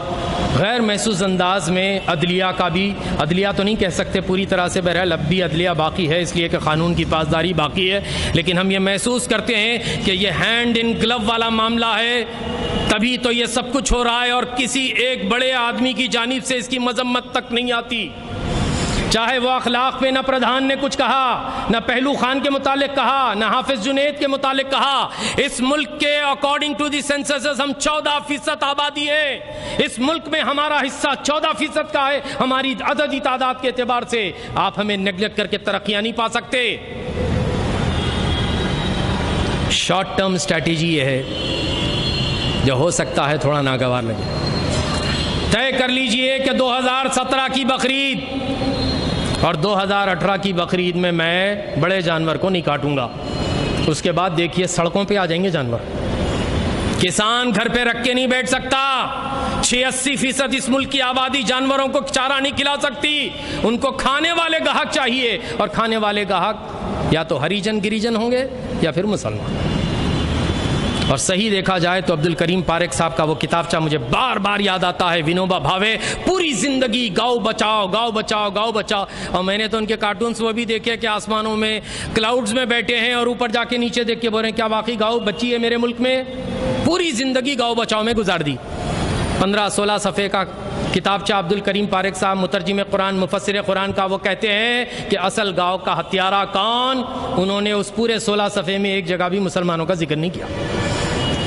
غیر محسوس انداز میں عدلیہ کا بھی، عدلیہ تو نہیں کہہ سکتے پوری طرح سے، بہرحال اب بھی عدلیہ باقی ہے اس لیے کہ قانون کی پاسداری باقی ہے، لیکن ہم یہ محسوس کرتے ہیں کہ یہ ہینڈ ان گلو والا معاملہ ہے. تبھی تو یہ سب کچھ ہو رہا ہے اور کسی ایک بڑے آدمی کی جانب سے اس کی مذمت تک نہیں آتی. چاہے وہ اخلاق پہ نہ پردھان نے کچھ کہا، نہ پہلو خان کے متعلق کہا، نہ حافظ جنید کے متعلق کہا. اس ملک کے اکارڈنگ ٹو دی سینسس ہم 14% آبادی ہیں. اس ملک میں ہمارا حصہ 14% کا ہے ہماری عددی تعداد کے اعتبار سے. آپ ہمیں نیگلیکٹ کر کے ترقیاں نہیں پا سکتے. شارٹ ٹرم اسٹریٹجی یہ ہے جو ہو سکتا ہے تھوڑا ناگوار لگے. طے کر لیجئے کہ 2017 کی بقرعید اور 2018 کی بقرعید میں بڑے جانور کو نہیں کاٹوں گا. اس کے بعد دیکھیے سڑکوں پہ آ جائیں گے جانور. کسان گھر پہ رکھ کے نہیں بیٹھ سکتا. 86% اس ملک کی آبادی جانوروں کو چارہ نہیں کھلا سکتی. ان کو کھانے والے گاہک چاہیے اور کھانے والے گاہک یا تو ہریجن گریجن ہوں گے یا پھر مسلمان. اور صحیح دیکھا جائے تو عبد الکریم پاریکھ صاحب کا وہ کتابچہ مجھے بار بار یاد آتا ہے، ونوبا بھاوے. پوری زندگی گاؤ بچاؤ گاؤ بچاؤ گاؤ بچاؤ. اور میں نے تو ان کے کارٹونز وہ بھی دیکھے کہ آسمانوں میں کلاؤڈز میں بیٹھے ہیں اور اوپر جا کے نیچے دیکھ کے بول رہے ہیں کیا واقعی گاؤ بچی ہے میرے ملک میں. پوری زندگی گاؤ بچاؤ میں گزار دی. 15-16 صفحے کا کتابچہ عبد الکریم پاریکھ صاحب مترجم قرآن مفسر قرآن کا. وہ کہتے ہیں کہ اصل گاؤں کا ہتھیارہ کون. انہوں نے اس پورے 16 صفحے میں ایک جگہ بھی مسلمانوں کا ذکر نہیں کیا.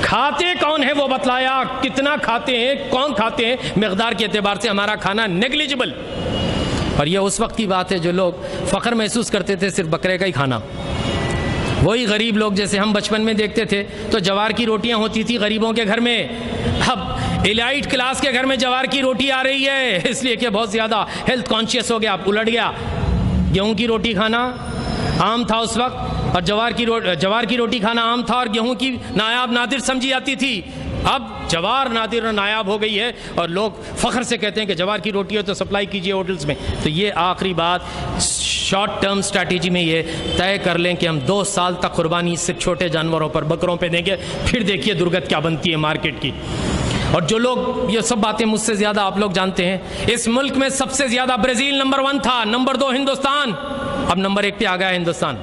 کھاتے کون ہے وہ بتلایا، کتنا کھاتے ہیں، کون کھاتے ہیں. مقدار کے اعتبار سے ہمارا کھانا نیگلیجبل. اور یہ اس وقت کی بات ہے جو لوگ فخر محسوس کرتے تھے صرف بکرے کا ہی کھانا. وہی غریب لوگ جیسے ہم بچپن میں دیکھتے تھے تو جوار کی روٹیاں ہوتی تھی غریبوں کے گھر میں. اب ایلائٹ کلاس کے گھر میں جوار کی روٹی آ رہی ہے اس لیے کہ بہت زیادہ ہیلتھ کانشیس ہو گیا، الٹ گیا. گیہوں کی روٹی کھانا عام تھا اس وقت اور جوار کی روٹی کھانا عام تھا اور گیہوں کی نایاب نادر سمجھی جاتی تھی. اب جوار نادر اور نایاب ہو گئی ہے اور لوگ فخر سے کہتے ہیں کہ جوار کی روٹی ہو تو سپلائی کیجئے ہوٹلز میں. تو یہ آخری بات شارٹ ٹرم اسٹریٹجی میں یہ طے کر لیں کہ ہم 2 سال تک قربانی صرف چھوٹے جانوروں پر بکروں پہ دیں گے. پھر دیکھیے درگت کیا بنتی ہے مارکیٹ کی. اور جو لوگ یہ سب باتیں مجھ سے زیادہ آپ لوگ جانتے ہیں، اس ملک میں سب سے زیادہ برازیل نمبر 1 تھا، نمبر 2 ہندوستان، اب نمبر 1 پہ آ گیا ہندوستان.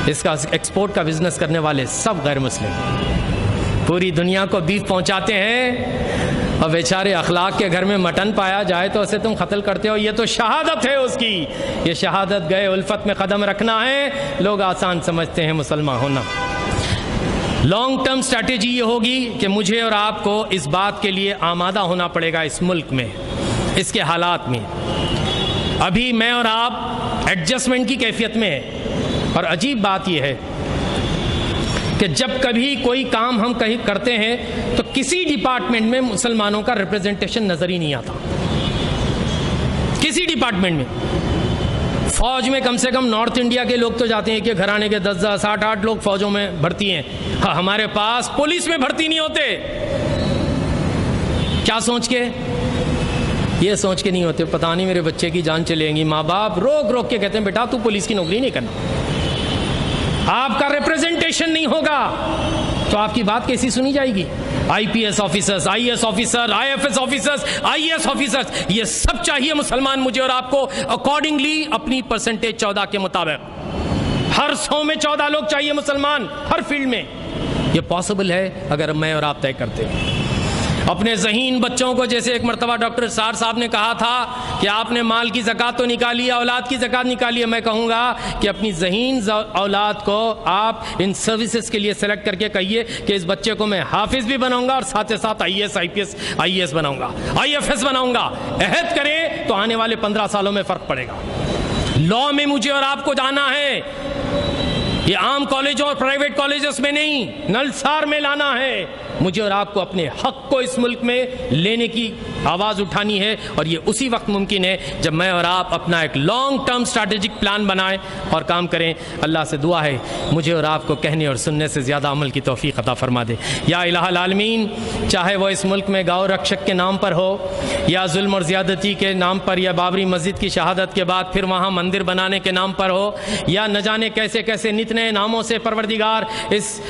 اس کا ایکسپورٹ کا بزنس کرنے والے سب غیر مسلم، پوری دنیا کو بیف پہنچاتے ہیں، اور بیچارے اخلاق کے گھر میں مٹن پایا جائے تو اسے تم قتل کرتے ہو۔ یہ تو شہادت ہے اس کی، یہ شہادت گئے الفت میں قدم رکھنا ہے۔ لوگ آسان سمجھتے ہیں مسلمان ہونا۔ لانگ ٹرم اسٹریٹجی یہ ہوگی کہ مجھے اور آپ کو اس بات کے لیے آمادہ ہونا پڑے گا، اس ملک میں، اس کے حالات میں۔ ابھی میں اور آپ ایڈجسٹمنٹ کی کیفیت میں ہیں، اور عجیب بات یہ ہے کہ جب کبھی کوئی کام ہم کہیں کرتے ہیں تو کسی ڈپارٹمنٹ میں مسلمانوں کا ریپرزنٹیشن نظر ہی نہیں آتا، کسی ڈپارٹمنٹ میں۔ فوج میں کم سے کم نارتھ انڈیا کے لوگ تو جاتے ہیں کہ گھرانے کے 10 8 لوگ فوجوں میں بھرتی ہیں، ہمارے پاس پولیس میں بھرتی نہیں ہوتے۔ کیا سوچ کے؟ یہ سوچ کے نہیں ہوتے پتہ نہیں میرے بچے کی جان چلیں گی، ماں باپ روک روک کے کہتے ہیں بیٹا تو پولیس کی نوکری نہیں کرنا، آپ کا ریپرزنٹیشن نہیں ہوگا تو آپ کی بات کیسی سنی جائے گی؟ I P S officers, I A S officer, I F S officers, I A S officers, یہ سب چاہیے مسلمان مجھے اور آپ کو اکارڈنگلی اپنی پرسنٹیج 14 کے مطابق۔ ہر 100 میں 14 لوگ چاہیے مسلمان، ہر فیلڈ میں۔ یہ پاسبل ہے اگر میں اور آپ طے کرتے ہیں۔ اپنے ذہین بچوں کو، جیسے ایک مرتبہ ڈاکٹر سار صاحب نے کہا تھا کہ آپ نے مال کی زکوٰۃ تو نکالی ہے، اولاد کی زکوٰۃ نکالی ہے، میں کہوں گا کہ اپنی ذہین اولاد کو آپ ان سروسز کے لیے سلیکٹ کر کے کہیے کہ اس بچے کو میں حافظ بھی بناؤں گا اور ساتھ ساتھ I A S, I P S, I A S بناؤں گا، آئی ایف ایس بناؤں گا۔ عہد کریں تو آنے والے 15 سالوں میں فرق پڑے گا۔ لاء میں مجھے اور آپ کو جانا ہے، یہ عام کالجوں اور پرائیویٹ کالجز میں نہیں، نلسار میں لانا ہے۔ مجھے اور آپ کو اپنے حق کو اس ملک میں لینے کی آواز اٹھانی ہے، اور یہ اسی وقت ممکن ہے جب میں اور آپ اپنا ایک لانگ ٹرم اسٹریٹجک پلان بنائیں اور کام کریں۔ اللہ سے دعا ہے مجھے اور آپ کو کہنے اور سننے سے زیادہ عمل کی توفیق عطا فرما دے۔ یا الہ العالمین، چاہے وہ اس ملک میں گاؤں رکشک کے نام پر ہو، یا ظلم اور زیادتی کے نام پر، یا بابری مسجد کی شہادت کے بعد پھر وہاں مندر بنانے کے نام پر ہو، یا نہ جانے کیسے کیسے نت نئے ناموں سے پروردگار اس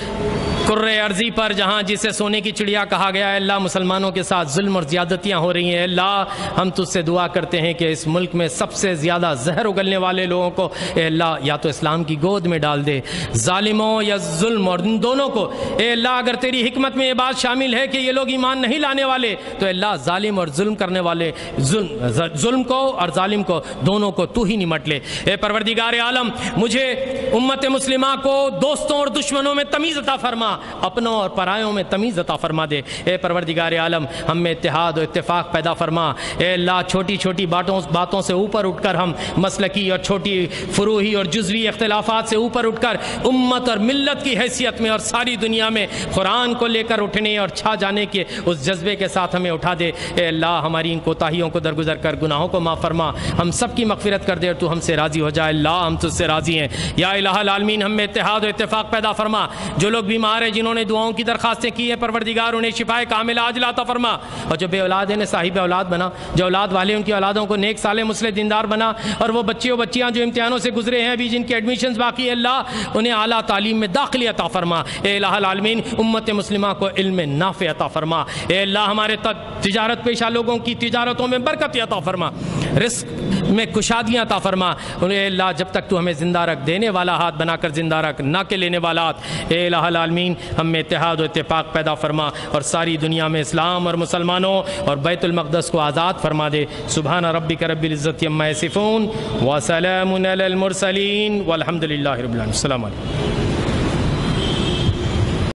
کرۂ ارضی پر جہاں جسے سونے کی چڑیا کہا گیا ہے، اللہ مسلمانوں کے ساتھ ظلم اور زیادتیاں ہو رہی ہیں۔ اللہ ہم تجھ سے دعا کرتے ہیں کہ اس ملک میں سب سے زیادہ زہر اگلنے والے لوگوں کو اے اللہ یا تو اسلام کی گود میں ڈال دے، ظالموں یا ظلم، اور ان دونوں کو اے اللہ اگر تیری حکمت میں یہ بات شامل ہے کہ یہ لوگ ایمان نہیں لانے والے تو اے اللہ ظالم اور ظلم کرنے والے ظلم کو اور ظالم کو دونوں کو تو ہی نمٹ لے۔ اے پروردگار عالم، مجھے امت مسلمہ کو دوستوں اور دشمنوں میں تمیز عطا فرما، اپنوں اور پرایوں میں تمیز عطا فرما دے۔ اے پروردگار عالم، ہم میں اتحاد و اتفاق پیدا فرما۔ اے اللہ، چھوٹی چھوٹی باتوں سے اوپر اٹھ کر ہم مسلکی اور چھوٹی فروعی اور جزوی اختلافات سے اوپر اٹھ کر امت اور ملت کی حیثیت میں اور ساری دنیا میں قرآن کو لے کر اٹھنے اور چھا جانے کے اس جذبے کے ساتھ ہمیں اٹھا دے۔ اے اللہ، ہماری ان کوتاہیوں کو درگزر کر گناہوں کو معاف فرما، ہم سب کی مغفرت کر دے اور تو ہم سے راضی ہو جائے۔ اللہ، ہم تجھ سے راضی ہیں۔ یا الہ العالمین، ہم میں اتحاد و اتفاق پیدا فرما۔ جو لوگ بیمار ہیں، جنہوں نے دعاؤں کی درخواستیں کی ہیں، پروردگار انہیں شفائے کاملہ عاجلہ عطا فرما، اور جو بے اولاد ہیں انہیں صاحب اولاد بنا، جو اولاد والے ان کی اولادوں کو نیک صالح مسلح دیندار بنا، اور وہ بچے و بچیاں جو امتحانوں سے گزرے ہیں ابھی جن کے ایڈمیشنز باقی ہے، اللہ انہیں اعلیٰ تعلیم میں داخلی عطا فرما۔ اے الہ العالمین، امت مسلمہ کو علم نافع عطا فرما۔ اے اللہ، ہمارے تجارت پیشہ لوگوں کی تجارتوں میں برکت عطا فرما، رزق میں کشادیاں عطا فرما۔ اے اللہ، جب تک تو ہمیں زندہ رکھ، دینے والا ہاتھ بنا کر زندہ رکھ، نہ کہ لینے والا ہاتھ۔ اے الہ العالمین، ہم میں اتحاد و اتفاق پیدا فرما اور ساری دنیا میں اسلام اور مسلمانوں اور بیت المقدس کو آزاد فرما دے۔ سبحان ربک رب العزت عما یصفون وسلام علی المرسلین والحمد للہ رب العالمین۔ السلام علیکم۔